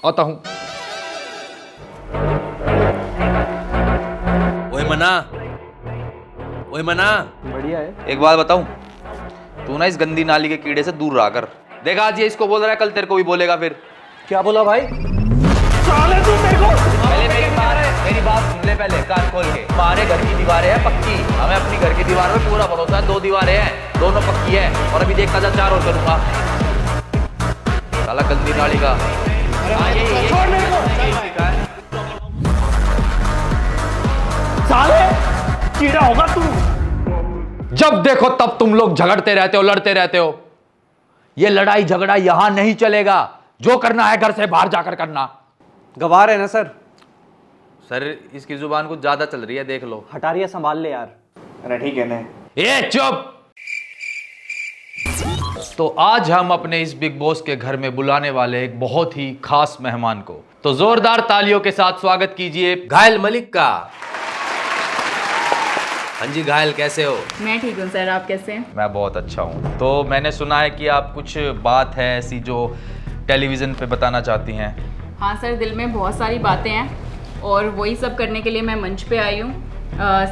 आता हूं। ओए मना बढ़िया है। एक बात बताऊं, तू ना इस गंदी नाली के कीड़े से दूर रहा कर। देखा आज ये इसको बोल रहा है, कल तेरे को भी बोलेगा फिर। क्या बोला भाई? साले तू मेरे को पहले मेरी बात सुन ले, पहले कान खोल के। हमारे घर की दीवारें हैं पक्की, हमें अपनी घर की दीवार में पूरा भरोसा है। 2 दीवारें हैं, दोनों पक्की है, और अभी देखता जा 4 और करूंगा। साला गंदी नाली का। छोड़ मेरे को। साले कीड़ा होगा तू। जब देखो तब तुम लोग झगड़ते रहते हो, लड़ते रहते हो। ये लड़ाई झगड़ा यहां नहीं चलेगा, जो करना है घर से बाहर जाकर करना। गवाह है ना सर? सर इसकी जुबान कुछ ज्यादा चल रही है, देख लो। हटारिया संभाल ले यार। अरे ठीक है ना। ये चुप। तो आज हम अपने इस बिग बॉस के घर में बुलाने वाले एक बहुत ही खास मेहमान को, तो जोरदार तालियों के साथ स्वागत कीजिए घायल मलिक का। हाँ जी घायल, कैसे हो? मैं ठीक हूँ सर, आप कैसे हैं? मैं बहुत अच्छा हूँ। तो मैंने सुना है कि आप कुछ बात है ऐसी जो टेलीविज़न पे बताना चाहती हैं। हाँ सर, दिल में बहुत सारी बातें हैं और वही सब करने के लिए मैं मंच पे आई हूँ।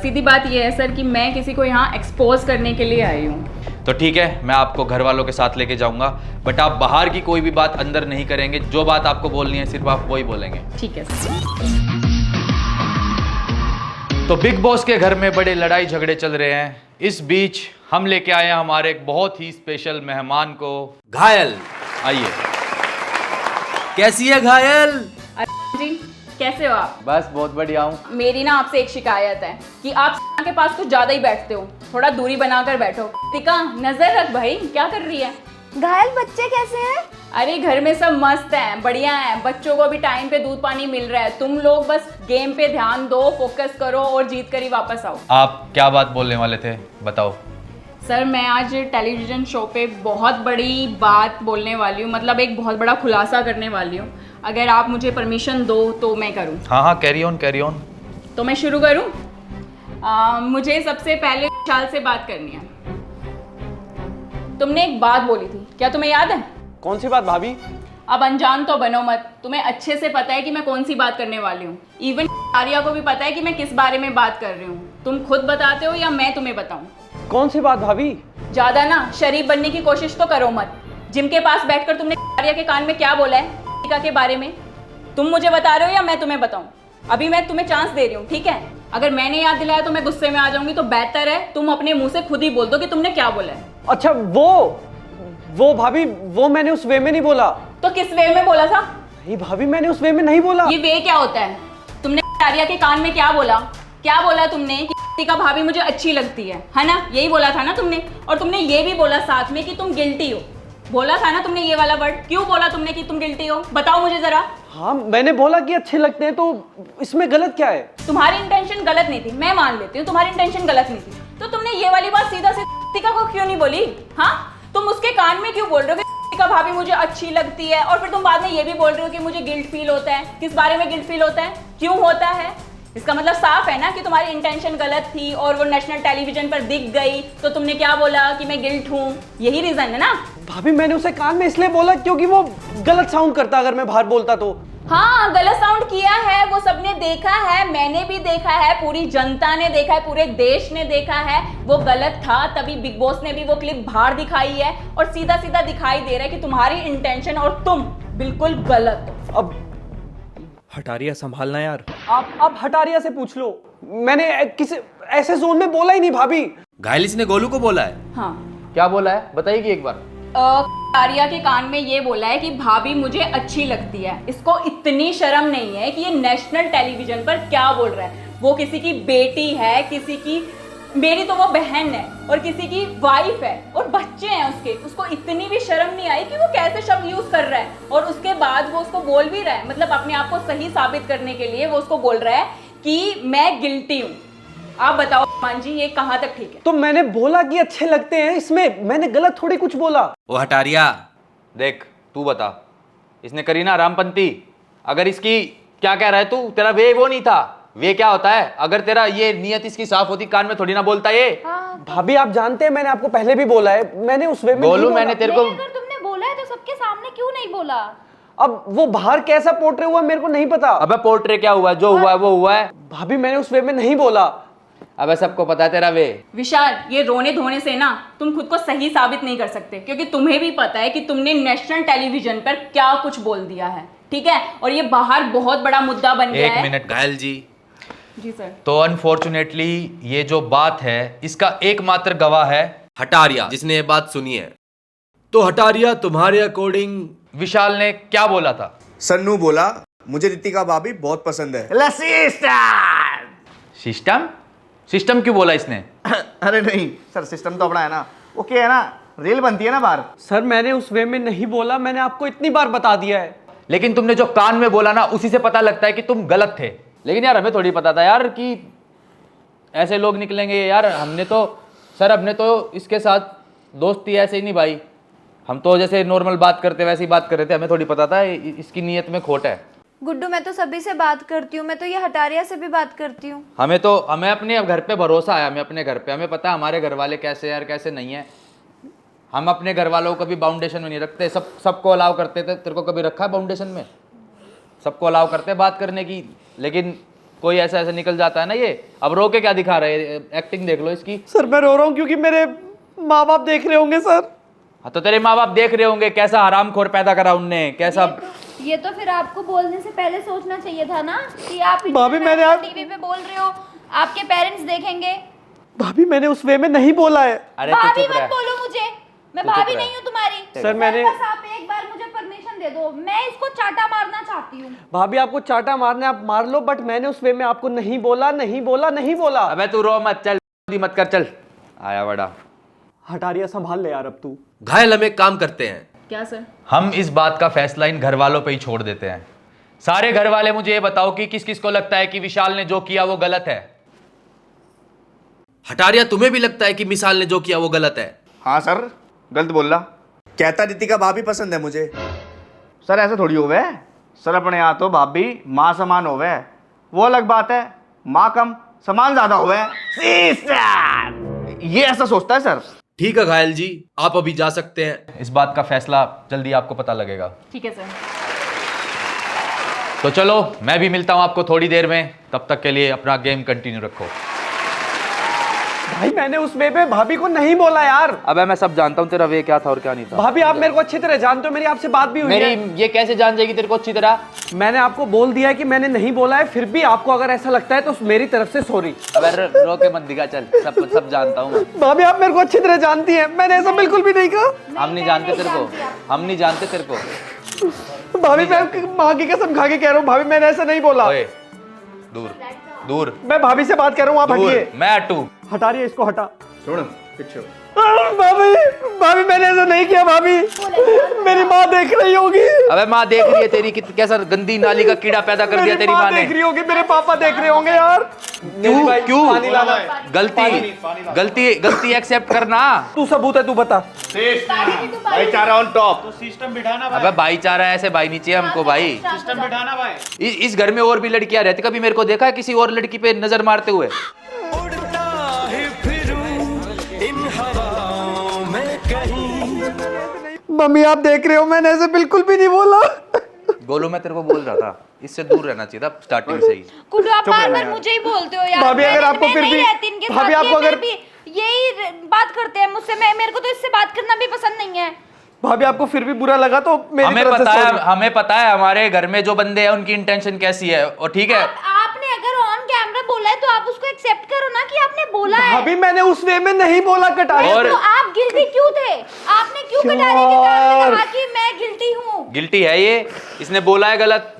सीधी बात यह है सर कि मैं किसी को यहाँ एक्सपोज करने के लिए आई हूँ। तो ठीक है, मैं आपको घर वालों के साथ लेके जाऊंगा, बट आप बाहर की कोई भी बात अंदर नहीं करेंगे। जो बात आपको बोलनी है सिर्फ आप वही बोलेंगे। ठीक है सर। तो बिग बॉस के घर में बड़े लड़ाई झगड़े चल रहे हैं। इस बीच हम लेके आए हैं हमारे एक बहुत ही स्पेशल मेहमान को। घायल, आइए। कैसी है घायल? जी कैसे हो आप? बस बहुत बढ़िया हूँ। मेरी ना आपसे एक शिकायत है कि आप के पास कुछ ज्यादा ही बैठते हो, थोड़ा दूरी बनाकर बैठो। टिका नजर रख भाई, क्या कर रही है? घायल बच्चे कैसे हैं? अरे घर में सब मस्त हैं, बढ़िया हैं, बच्चों को भी टाइम पे दूध पानी मिल रहा है। तुम लोग बस गेम पे ध्यान दो, फोकस करो और जीत कर ही वापस आओ। आप क्या बात बोलने वाले थे, बताओ। सर मैं आज टेलीविजन शो पे बहुत बड़ी बात बोलने वाली हूँ, मतलब एक बहुत बड़ा खुलासा करने वाली हूँ। अगर आप मुझे परमिशन दो तो मैं करूँ? हाँ कैरी ऑन कैरी ऑन। तो मैं शुरू करूँ? मुझे सबसे पहले विशाल से बात करनी है। तुमने एक बात बोली थी, क्या तुम्हें याद है? कौन सी बात भाभी? अब अनजान तो बनो मत, तुम्हें अच्छे से पता है कि मैं कौन सी बात करने वाली हूँ। इवन आर्या को भी पता है कि मैं किस बारे में बात कर रही हूँ। तुम खुद बताते हो या मैं तुम्हें बताऊँ? कौन सी बात भाभी? ज्यादा ना शरीफ बनने की कोशिश तो करो मत। जिम के पास बैठकर तुमने आर्या के कान में क्या बोला है टीका के बारे में? तुम मुझे बता रहे हो या मैं तुम्हें बताऊं? अभी मैं तुम्हें चांस दे रही हूँ, ठीक है? अगर मैंने याद दिलाया तो मैं गुस्से में आ जाऊंगी, तो बेहतर है तुम अपने मुंह से खुद ही बोल दो कि तुमने क्या बोला है। अच्छा वो भाभी, वो मैंने उस वे में नहीं बोला। तो किस वे में बोला था? नहीं भाभी, मैंने उस वे में नहीं बोला। ये वे क्या होता है? तुमने आर्या के कान में क्या बोला? क्या बोला तुमने कि का भाभी मुझे अच्छी लगती है ना? यही बोला था ना तुमने। और तुमने ये भी बोला साथ में कि तुम गिल्टी हो। बोला था ना तुमने ये वाला वर्ड। क्यों बोला तुमने कि तुम गिल्टी हो? बताओ मुझे जरा। हाँ, मैंने बोला कि अच्छे लगते हैं, तो इसमें गलत क्या है? तुम्हारी इंटेंशन गलत नहीं थी, मैं मान लेती हूँ तुम्हारी इंटेंशन गलत नहीं थी। तो तुमने ये वाली बात सीधा से टिका को क्यों नहीं बोली? हाँ, तुम उसके कान में क्यों बोल रहे हो कि टिका भाभी मुझे अच्छी लगती है, और फिर तुम बाद में ये भी बोल रहे हो कि मुझे गिल्ट फील होता है? किस बारे में गिल्ट फील होता है? क्यों होता है? इसका मतलब साफ है ना कि तुम्हारी इंटेंशन गलत थी और वो नेशनल टेलीविजन पर दिख गई, तो तुमने क्या बोला कि मैं गिल्ट हूँ। यही रीजन है ना? भाभी, मैंने उसे कान में इसलिए बोला क्योंकि वो गलत साउंड करता अगर मैं बाहर बोलता तो। हाँ, गलत साउंड किया है, वो सबने देखा है, मैंने भी देखा है, पूरी जनता ने देखा है, पूरे देश ने देखा है। वो गलत था, तभी बिग बॉस ने भी वो क्लिप बाहर दिखाई है और सीधा सीधा दिखाई दे रहा है कि तुम्हारी इंटेंशन और तुम बिल्कुल गलत हो। अब हटारिया संभालना यार। आप हटारिया से पूछ लो, मैंने किसी ऐसे जोन में बोला ही नहीं भाभी। घायल इसने गोलू को बोला है। हाँ, क्या बोला है बताइए एक बार। आर्या के कान में ये बोला है कि भाभी मुझे अच्छी लगती है। इसको इतनी शर्म नहीं है कि ये नेशनल टेलीविजन पर क्या बोल रहा है। वो किसी की बेटी है, किसी की, मेरी तो वो बहन है, और किसी की वाइफ है और बच्चे हैं उसके। उसको इतनी भी शर्म नहीं आई कि वो कैसे शब्द यूज कर रहा है, और उसके बाद वो उसको बोल भी रहा है, मतलब अपने आप को सही साबित करने के लिए वो उसको बोल रहा है कि मैं गिल्टी हूँ। आप बताओ मान जी, ये कहाँ तक ठीक है? तो मैंने बोला कि अच्छे लगते हैं, इसमें मैंने गलत थोड़ी कुछ बोला। वो हटारिया, देख तू बता, इसने करी ना रामपंती। अगर इसकी क्या कह रहा है तू, तेरा वे वो नहीं था। वे क्या होता है? अगर तेरा ये नियत इसकी साफ होती, कान में थोड़ी ना बोलता ये। भाभी, आप जानते हैं मैंने आपको पहले भी बोला है, मैंने उस वे में नहीं बोला। मैंने तेरे को, अगर तुमने बोला है तो सबके सामने क्यों नहीं बोला? अब वो बाहर कैसा पोर्ट्रे हुआ मेरे को नहीं पता। अबे पोर्ट्रे क्या हुआ? जो हुआ है वो हुआ है। भाभी, मैंने उस वे में नहीं बोला। अबे सबको पता है तेरा वे। विशाल, ये रोने धोने से ना तुम खुद को सही साबित नहीं कर सकते, क्योंकि तुम्हें भी पता है कि तुमने नेशनल टेलीविजन पर क्या कुछ बोल दिया है, ठीक है? और ये बाहर बहुत बड़ा मुद्दा बन गया है। एक मिनट घायल जी। जी सर। तो अनफॉर्चुनेटली ये जो बात है इसका एकमात्र गवाह है हटारिया, जिसने ये बात सुनी है। तो हटारिया, तुम्हारे अकॉर्डिंग विशाल ने क्या बोला था? सन्नू बोला मुझे रितिका भाभी बहुत पसंद है। सिस्टम? सिस्टम क्यों बोला इसने? अरे नहीं सर, सिस्टम तो अपना है ना, वो क्या है ना, रील बनती है ना बाहर। सर, मैंने उस वे में नहीं बोला, मैंने आपको इतनी बार बता दिया है। लेकिन तुमने जो कान में बोला ना, उसी से पता लगता है कि तुम गलत थे। लेकिन यार हमें थोड़ी पता था यार कि ऐसे लोग निकलेंगे यार। हमने तो इसके साथ दोस्ती ऐसे ही नहीं भाई, हम तो जैसे नॉर्मल बात करते वैसे ही बात कर रहे थे। हमें थोड़ी पता था इसकी नीयत में खोट है। गुड्डू, मैं तो सभी से बात करती हूँ, मैं तो ये हटारिया से भी बात करती हूँ। हमें अपने घर पे भरोसा है। हमें अपने घर पे, हमें पता है हमारे घर वाले कैसे यार कैसे नहीं है। हम अपने घर वालों को कभी बाउंडेशन में नहीं रखते। सबको अलाउ करते थे। तेरे को कभी रखा है बाउंडेशन में? सबको अलाउ करते हैं बात करने की, लेकिन कोई ऐसा निकल जाता है ना ये। अब रो के क्या दिखा रहे हैं? एक्टिंग देख लो इसकी। सर, मैं रो रहा हूँ क्योंकि मेरे माँ बाप देख रहे होंगे सर। हाँ, तो तेरे माँ बाप देख रहे होंगे कैसा हरामखोर पैदा करा उनने, कैसा। ये तो फिर आपको बोलने से पहले सोचना चाहिए था ना कि आप भाभी, मैंने आप टीवी पे बोल रहे हो, आपके पेरेंट्स देखेंगे। भाभी, मैंने उस वे में नहीं बोला है। अरे भाभी मत बोलो मुझे, मैं भाभी नहीं हूँ तुम्हारी। सर, मैंने, बस आप एक बार मुझे परमिशन दे दो, मैं इसको चाटा मारना चाहती हूँ। भाभी, आपको चाटा मारना है आप मार लो, बट मैंने उस वे में आपको नहीं बोला, नहीं बोला, नहीं बोला। अबे तू रो मत, चल मत कर, चल आया बड़ा। हटारिया, संभाल ले यार अब तू। घायल, हम एक काम करते हैं। क्या सर? हम इस बात का फैसला इन घर वालों पे ही छोड़ देते हैं। सारे घर वाले मुझे ये बताओ कि किस किस को लगता है कि विशाल ने जो किया वो गलत है? हटारिया, तुम्हें भी लगता है कि विशाल ने जो किया वो गलत है? हाँ सर, गलत बोल रहा। कहता रितिका भाभी पसंद है मुझे। सर ऐसा थोड़ी होवे सर, अपने यहाँ तो भाभी माँ समान होवे, वो अलग बात है। माँ कम समान ज्यादा होवे। ये ऐसा सोचता है सर। ठीक है घायल जी, आप अभी जा सकते हैं। इस बात का फैसला जल्दी आपको पता लगेगा। ठीक है सर। तो चलो, मैं भी मिलता हूं आपको थोड़ी देर में। तब तक के लिए अपना गेम कंटिन्यू रखो। भाई मैंने उस वे पे भाभी को नहीं बोला यार। अबे मैं सब जानता हूँ तेरा वे क्या था और क्या नहीं था। भाभी आप मेरे को अच्छी तरह जानते हो, मेरी आपसे बात भी हुई है। मेरी ये कैसे जान जाएगी तेरे को अच्छी तरह? मैंने आपको बोल दिया है कि मैंने नहीं बोला है, फिर भी आपको अगर ऐसा लगता है तो मेरी तरफ से सॉरी। अबे रो के मत दिखा, चल सब जानता हूँ। भाभी आप मेरे को अच्छी तरह जानती हैं, मैंने ऐसा बिल्कुल भी नहीं कहा। हम नहीं जानते तेरे को, हम नहीं जानते तेरे को। भाभी मैं माँ की कसम खा के कह रहा हूँ, भाभी मैंने ऐसा नहीं बोला। दूर दूर, मैं भाभी से बात कर रहा हूँ, आप हटिए। मैं हटूं? हटा रही है इसको, हटा। छोड़ पीछे। भाभी भाभी मैंने ऐसा नहीं किया भाभी, मेरी माँ देख रही होगी। अबे माँ देख रही है तेरी, कैसा गंदी नाली का कीड़ा पैदा कर दिया तेरी माँ ने। देख रही होगी, मेरे पापा देख रहे होंगे यार। क्यों पानी लाना। गलती एक्सेप्ट करना। तू सबूत है, तू बता। भाईचारा ऑन टॉप। तू सिस्टम बिठाना भाई। अबे भाईचारा ऐसे भाई नहीं चाहिए हमको भाई। सिस्टम बिठाना भाई। इस घर में और भी लड़कियां रहती, कभी मेरे को देखा है किसी और लड़की पे नजर मारते हुए? मम्मी आप देख रहे हो, मैंने ऐसे बिल्कुल भी नहीं बोला। गोलू मैं तेरे को बोल रहा था, इससे दूर रहना चाहिए था स्टार्टिंग से ही। गुड्डू आप बार-बार मुझे ही बोलते हो यार। भाभी अगर आपको फिर भी, भाभी आपको अगर यही बात करते हैं मुझसे, मेरे को तो इससे बात करना भी पसंद नहीं है। भाभी आपको फिर भी बुरा लगा तो मेरी हमें पता है हमारे घर में जो बंदे हैं उनकी इंटेंशन कैसी है, और ठीक है आपने अगर ऑन कैमरा बोला है तो आप उसको एक्सेप्ट करो ना कि आपने बोला है। भाभी मैंने उस वे में नहीं बोला कटारी। तो आप गिल्टी क्यों थे? आपने क्यों कटारी के कान में कहा कि मैं गिल्टी हूँ? गिल्टी है ये, इसने बोला है गलत।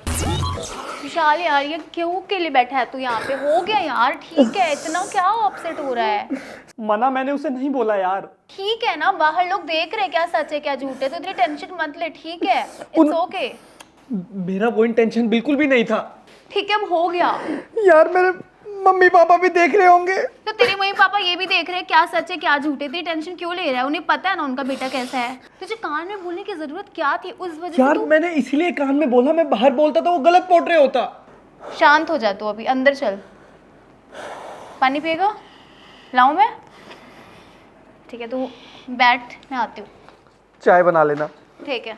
विशाल यार ये क्यों के लिए बैठा है तू यहाँ पे? हो गया यार, ठीक है, इतना क्या अपसेट हो रहा है? मना मैंने उसे नहीं बोला यार। ठीक है ना, बाहर लोग देख रहे क्या सच है क्या झूठ है, तो इतनी टेंशन मत ले, ठीक है, इट्स ओके। मेरा वो इंटेंशन बिल्कुल भी नहीं था। ठीक है, अब हो गया यार। मेरे मम्मी पापा भी देख रहे होंगे। तो तेरे मम्मी पापा ये भी देख रहे हैं क्या सच है क्या झूठ है, इतनी टेंशन क्यों ले रहा है? उन्हें पता है ना उनका बेटा कैसा है। तुझे कान में बोलने की जरूरत क्या थी उस वजह यार से? मैंने इसलिए कान में बोला, मैं बाहर बोलता तो वो गलत पोर्ट्रे होता। शांत हो जा तू, अभी अंदर चल। पानी पिएगा? लाऊं मैं? ठीक है, तू बैठ, मैं आती हूँ। चाय बना लेना। ठीक है।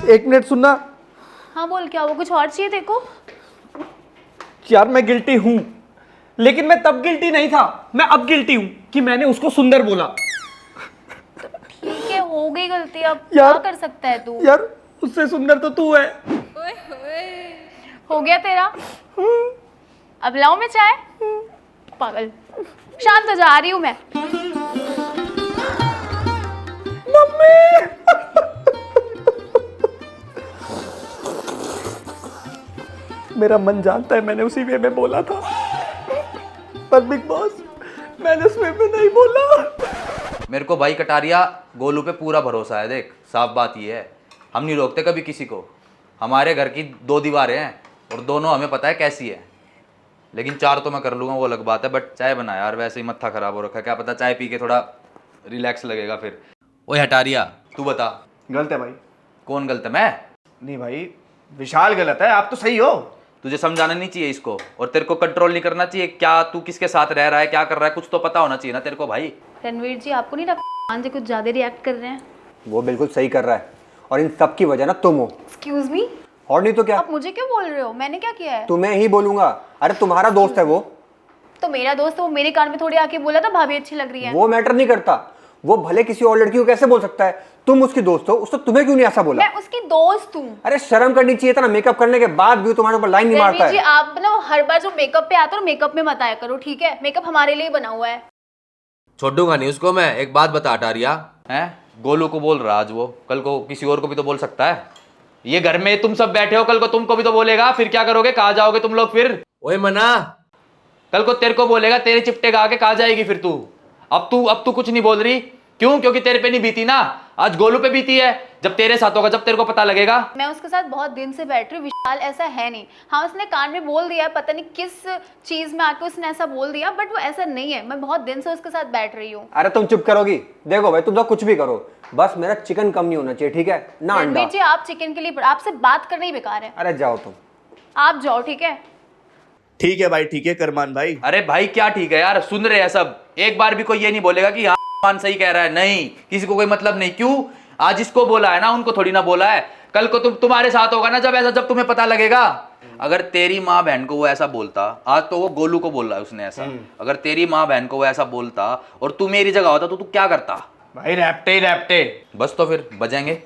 एक मिनट सुनना। हाँ बोल, क्या वो कुछ और चाहिए देखो? यार मैं गिल्टी हूँ, लेकिन मैं तब गिल्टी नहीं था, मैं अब गिल्टी हूँ कि मैंने उसको सुंदर बोला। ठीक है, हो गई गलती, अब यार, क्या कर सकता है तू? यार उससे सुंदर तो तू है। हो गया तेरा? अब लाऊं मैं चाय? पागल, शांत हो जा, आ रही हूँ मैं। मम्मी मेरा मन जानता है मैंने उसी वे में बोला था, पर बिग बॉस मैंने उस वे में नहीं बोला। मेरे को भाई कटारिया गोलू पे पूरा भरोसा है। देख साफ बात ये है, हम नहीं रोकते कभी किसी को। हमारे घर की 2 दीवारें हैं और दोनों हमें पता है कैसी है, लेकिन 4 तो मैं कर लूँगा, वो अलग बात है। बट चाय बना यार, वैसे ही मत्था खराब हो रखा है, क्या पता चाय पी के थोड़ा रिलैक्स लगेगा फिर। ओए हटारिया तू बता। गलत है भाई। कौन गलत है? मैं नहीं भाई, विशाल गलत है, आप तो सही हो। तुझे समझाना नहीं चाहिए इसको, और तेरे को कंट्रोल नहीं करना चाहिए। क्या तू किसके साथ रह रहा है, क्या कर रहा है, कुछ तो पता होना चाहिए ना तेरे को भाई। रणवीर जी, आपको नहीं लगता जी कुछ ज्यादा रिएक्ट कर रहे हैं? वो बिल्कुल सही कर रहा है, और इन सब की वजह ना तुम हो। एक्सक्यूज मी, और नहीं तो क्या? आप मुझे क्यों बोल रहे हो? मैंने क्या किया है? तुम्हें ही बोलूंगा। अरे तुम्हारा दोस्त है वो। तो मेरा दोस्त, वो मेरे कान में थोड़ी आके बोला था भाभी अच्छी लग रही है। वो मैटर नहीं करता, वो भले किसी और लड़की को कैसे बोल सकता है। तुम उसकी दोस्त हो, उसने तुम्हें क्यों नहीं ऐसा बोला? मैं उसकी दोस्त हूँ। अरे शर्म करनी चाहिए था ना, मेकअप करने के बाद भी तुम्हारे ऊपर लाइन नहीं मारता जी, है। आप ना हर बार जो मेकअप पे आते हो मेकअप में मत आया करो, ठीक है? मेकअप हमारे लिए बना हुआ है। छोड़ूंगा नहीं उसको मैं। एक बात बता हटारिया, हैं गोलू को बोल रहा आज, वो कल को किसी और को भी तो बोल सकता है। ये घर में तुम सब बैठे हो, कल को तुमको भी तो बोलेगा, फिर क्या करोगे? कहाँ जाओगे तुम लोग फिर? ओए मना, कल को तेरे को बोलेगा, तेरे चिपटे गा के कहाँ जाएगी फिर तू? अब तू कुछ नहीं बोल रही, क्यों? क्योंकि तेरे पे नहीं बीती ना, आज गोलू पे बीती है। जब तेरे साथ होगा, जब तेरे को पता लगेगा। मैं उसके साथ बहुत दिन से बैठ रही हूँ, विशाल ऐसा है नहीं। हाँ उसने कान में बोल दिया, पता नहीं किस चीज में आके उसने ऐसा बोल दिया, बट वो ऐसा नहीं है। मैं बहुत दिन से उसके साथ बैठ रही हूँ। अरे तुम चुप करोगी? देखो भाई, तुम तो कुछ भी करो, बस मेरा चिकन कम नहीं होना चाहिए, ठीक है ना? अंडा। जी आप चिकन के लिए, आपसे बात करना ही बेकार है। अरे जाओ तुम, आप जाओ, ठीक है? ठीक है भाई, ठीक है करमान भाई। अरे भाई क्या ठीक है यार, सुन रहे हैं सब। एक बार भी कोई ये नहीं बोलेगा कि हाँ मान सही कह रहा है, नहीं, किसी को कोई मतलब नहीं। क्यों? आज इसको बोला है ना, उनको थोड़ी ना बोला है। कल को तुम्हारे साथ होगा ना, जब तुम्हें पता लगेगा, अगर तेरी माँ बहन को वो ऐसा बोलता, आज तो वो गोलू को बोल रहा है उसने ऐसा, अगर तेरी माँ बहन को वो ऐसा बोलता और तू मेरी जगह होता तो तू क्या करता? भाई रैप्टे ही रैप्टे। बस तो फिर बजेंगे,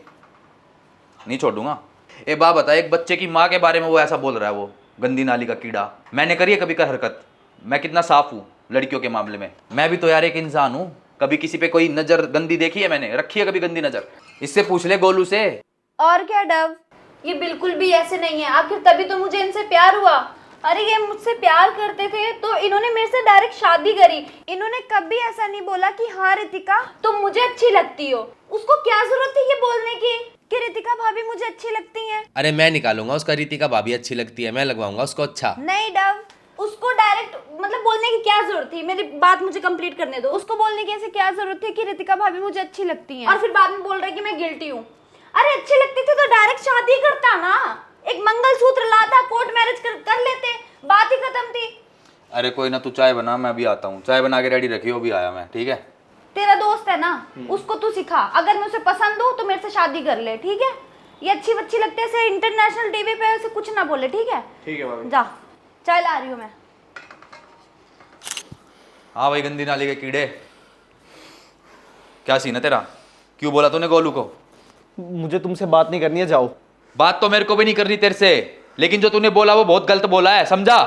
नहीं छोड़ूंगा। ए बा बता, एक बच्चे की माँ के बारे में वो ऐसा बोल रहा है, वो गंदी नाली का कीड़ा। मैंने करी है कभी का हरकत? मैं कितना साफ हूँ लड़कियों के मामले में। मैं भी तो यार एक इंसान हूँ, कभी किसी पे कोई नजर गंदी देखी है मैंने? रखी है कभी गंदी नजर? इससे पूछ ले गोलू से। और क्या डव, ये बिल्कुल भी ऐसे नहीं है, आखिर तभी तो मुझे इनसे प्यार हुआ। अरे ये मुझसे प्यार करते थे तो इन्होंने मेरे से डायरेक्ट शादी करी। इन्होंने कभी ऐसा नहीं बोला कि हाँ रितिका तुम मुझे अच्छी लगती हो। उसको क्या जरूरत थी ये बोलने की कि रितिका भाभी मुझे अच्छी लगती हैं? अरे मैं निकालूंगा उसका रितिका भाभी अच्छी लगती है, मैं लगवाऊंगा उसको अच्छा। नहीं डव, उसको डायरेक्ट मतलब बोलने की क्या जरूरत थी? मेरी बात मुझे कंप्लीट करने दो। उसको बोलने की ऐसे क्या जरूरत थी कि रितिका भाभी मुझे अच्छी लगती हैं और फिर बाद में बोल रहा है कि मैं गिल्टी हूँ? अरे अच्छी लगती थी तो डायरेक्ट शादी करता ना, एक मंगलसूत्र लाता, कोर्ट मैरिज कर लेते, बात ही खत्म थी। अरे कोई ना, तू चाय बना, मैं भी आता हूँ। चाय बना के रेडी रखियो, भी आया मैं, ठीक है? तेरा दोस्त है ना, उसको तू सिखा, अगर मैं उसे पसंद हूँ तो मेरे से शादी कर ले, ठीक है? ये अच्छी बच्ची लगते है, इंटरनेशनल टीवी पे ऐसे कुछ ना बोले, ठीक है? ठीक है भाभी। जा, चाय ला रही हूँ मैं। हाँ भाई गंदी नाली के कीड़े, क्या सीन है तेरा? क्यों बोला तूने गोलू को? मुझे तुमसे बात नहीं करनी है, जाओ। बात तो मेरे को भी नहीं करनी तेरे से, लेकिन जो तूने बोला वो बहुत गलत बोला है, समझा?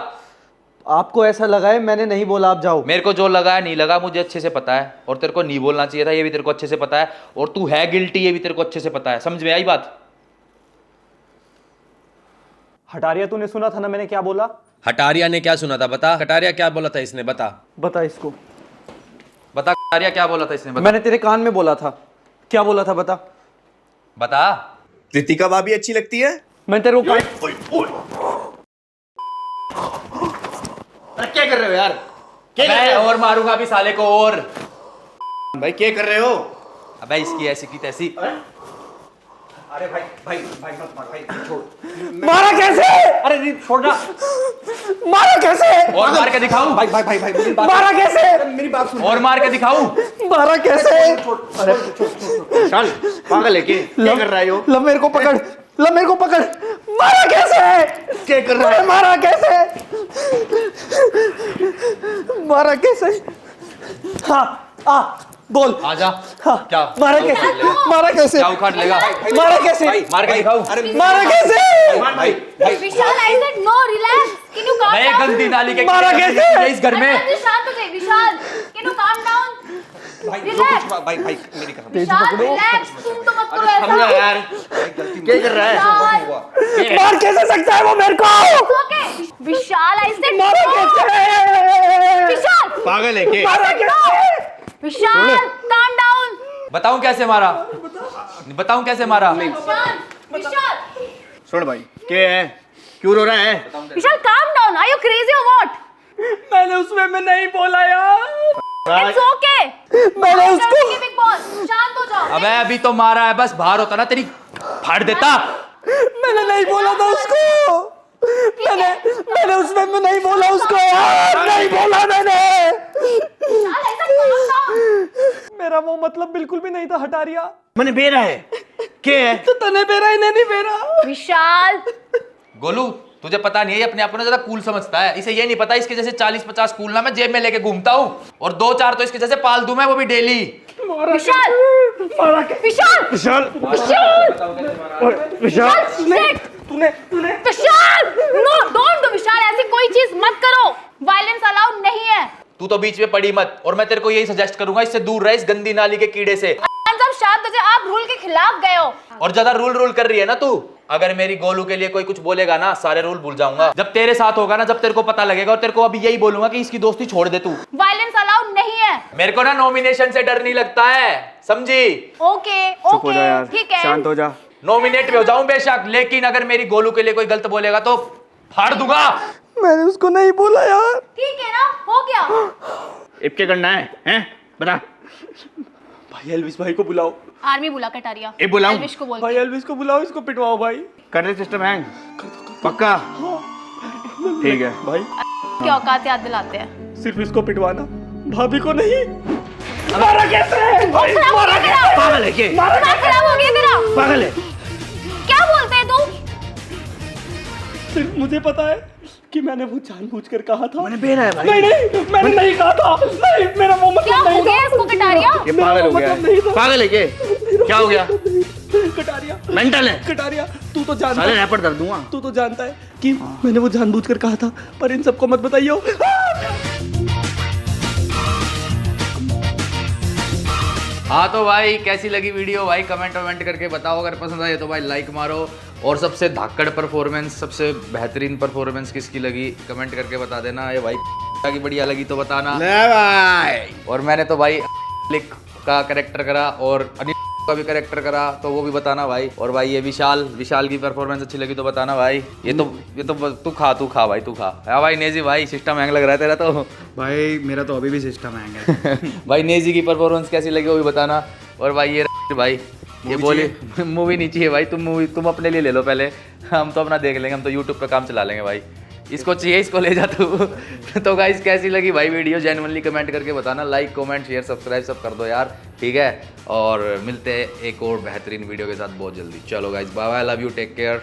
आपको ऐसा लगा है, मैंने नहीं बोला, आप जाओ। मेरे को जो लगा है नहीं लगा मुझे अच्छे से पता है, और तेरे को नहीं बोलना चाहिए था, ये भी तेरे को अच्छे से पता है, और तू है गिल्टी ये भी तेरे को अच्छे से पता है। समझ में आई बात? हटारिया, तूने सुना था ना मैंने क्या बोला? हटारिया ने क्या सुना था बता? हटारिया क्या बोला था इसने बता? बता इसको, बता हटारिया क्या बोला था इसने, बता। मैंने तेरे कान में बोला था। क्या बोला था बता? बता। रितिका भाभी अच्छी लगती है? मैं तेरे को क्या कर रहे हो यार? मैं और मारूंगा अभी साले को। और भाई क्या कर रहे हो? अबे इसकी ऐसी की तैसी। अरे भाई भाई भाई मत मार भाई, छोड़। मारा कैसे? अरे नहीं छोड़ना। मारा कैसे? और मार के दिखाऊं? भाई भाई भाई भाई मेरी बात, मारा कैसे? मेरी बात सुन। और मार के दिखाऊं? मारा कैसे? अरे छोड़। चल पागल है क्या कर रहा है हो? लब मेरे को पकड़, लब मेरे को पकड़। मारा कैसे? क्या कर रहा है? मारा कैसे? मारा कैसे? हाँ आ बोल। आजा। हाँ, क्या मारा कैसे? मारा कैसे? क्या उखाड़ लेगा? मारा कैसे? मार के दिखाऊं? मारा कैसे? भाई विशाल, I said no, relax. Can you calm मैं down? गंदी नाली के मारा कीड़े कैसे? इस घर में। अरे शांत हो जाइए विशाल। Can you calm down? भाई जो Relax. कुछ भाई भाई मेरी कसम। विशाल relax, तुम तो मत करो समझा ऐसा। यार क्या कर रहा है? विशाल, मार कैसे सकता है वो मेरे को? it's okay. Vishal, I said मारा no. कैसे? विशाल, पागल है क्या? मारा कैसे? विशाल, calm down. बताऊं कैसे मारा? बताऊं कैसे मारा? विशाल, विशाल, सुन भाई क्या है? क्यों रो रहा है? विशाल, calm down. Are you crazy or what? मैंने उसमें मैं नहीं बोला यार। It's okay. मैंने उसको बिग बॉस, शांत हो जाओ। अबे अभी तो मारा है, बस बाहर होता ना तेरी फाड़ देता। मैंने नहीं बोला था उसको। मैंने उसमें मैं नहीं बोला उसको यार, नहीं बोला मैंने। विशाल, ऐसा calm down. मेरा वो मतलब बिल्कुल भी नहीं था हटारिया। मैंने बेरा है क्या है? तो तने बेरा इन्हें नहीं बेरा। विशाल, गोलू तुझे पता नहीं है, ये अपने आप को ना ज्यादा कूल समझता है। इसे ये नहीं पता इसके जैसे 40-50 कूल ना मैं जेब में लेके घूमता हूँ, और 2-4 तो इसके जैसे पाल दूं मैं, वो भी डेली। विशाल, विशाल, विशाल विशाल, तूने विशाल, नो डोंट डू विशाल, ऐसी कोई चीज मत करो, वायलेंस अलाउड नहीं है। तू तो बीच में पड़ी मत, और मैं तेरे को यही सजेस्ट करूंगा, इससे दूर रह इस गंदी नाली के कीड़े से। साहब शायद तुझे आप रूल के खिलाफ गए हो और ज्यादा रूल कर रही है ना तू। अगर मेरी गोलू के लिए कोई कुछ बोलेगा ना, सारे रूल भूल जाऊंगा। जब तेरे साथ होगा ना, जब तेरे को पता लगेगा, और तेरे को अभी यही बोलूंगा कि इसकी दोस्ती छोड़ दे तू। वायलेंस अलाउड नहीं है। मेरे को ना नॉमिनेशन से डर नहीं लगता है, समझी? ओके ओके ठीक है, शांत हो जा। नॉमिनेट में हो जाऊं बेशक, लेकिन अगर मेरी गोलू के लिए कोई गलत बोलेगा तो फाड़ दूंगा। मैंने उसको नहीं बोला यार। ठीक है ना, हो गया। अब क्या करना है? हैं बता। भाई एल्विस भाई को बुलाओ। आर्मी बुला कटारिया। ए बुलाऊं? एल्विश को बोल। भाई एल्विस को बुलाओ, इसको पिटवाओ भाई। कर दे सिस्टम हैंग पक्का? ठीक है भाई, क्या औकात याद दिलाते हैं। सिर्फ इसको पिटवाना, भाभी को नहीं। मारा कैसे? मारा कैसे? पागल है क्या? दिमाग खराब हो गया तेरा। पागल है क्या बोलते है तू? सिर्फ मुझे पता है कि मैंने वो जानबूझकर कहा था। मैंने पहना है भाई। नहीं मैंने नहीं कहा था। नहीं, मेरा वो मतलब क्या नहीं हो गया था। इसको कटारिया? ये पागल हो गया नहीं है। था। पागल है क्या हो गया? कटारिया मेंटल है। कटारिया, तू तो जानता साले है, रैपर कर दूंगा। तू तो जानता है कि मैंने वो जानबूझकर कहा था, पर इन सबको मत बताइयो। हाँ तो भाई कैसी लगी वीडियो भाई कमेंट वमेंट करके बताओ। अगर पसंद आए तो भाई लाइक मारो। और सबसे धाकड़ परफॉर्मेंस, सबसे बेहतरीन परफॉर्मेंस किसकी लगी कमेंट करके बता देना। ये भाई की बढ़िया लगी तो बताना भाई। और मैंने तो भाई लिक का कैरेक्टर करा और अनिल का भी कैरेक्टर करा तो वो भी बताना भाई। और भाई ये विशाल की परफॉर्मेंस अच्छी लगी तो बताना भाई। ये तो तू खा भाई तू खा। हाँ भाई नेजी भाई सिस्टम हैंग लग रहा है तेरा तो। भाई मेरा तो अभी भी सिस्टम हैंग है। भाई नेजी की परफॉर्मेंस कैसी लगी वो भी बताना। और भाई ये भाई ये बोले मूवी नहीं चाहिए भाई। तुम अपने लिए ले लो पहले, हम तो अपना देख लेंगे। हम तो यूट्यूब पे काम चला लेंगे भाई। इसको चाहिए, इसको ले जा तू। तो गाइस कैसी लगी भाई वीडियो जेन्युइनली कमेंट करके बताना। लाइक कमेंट शेयर सब्सक्राइब सब कर दो यार, ठीक है। और मिलते हैं एक और बेहतरीन वीडियो के साथ बहुत जल्दी। चलो guys bye bye, love you, take care.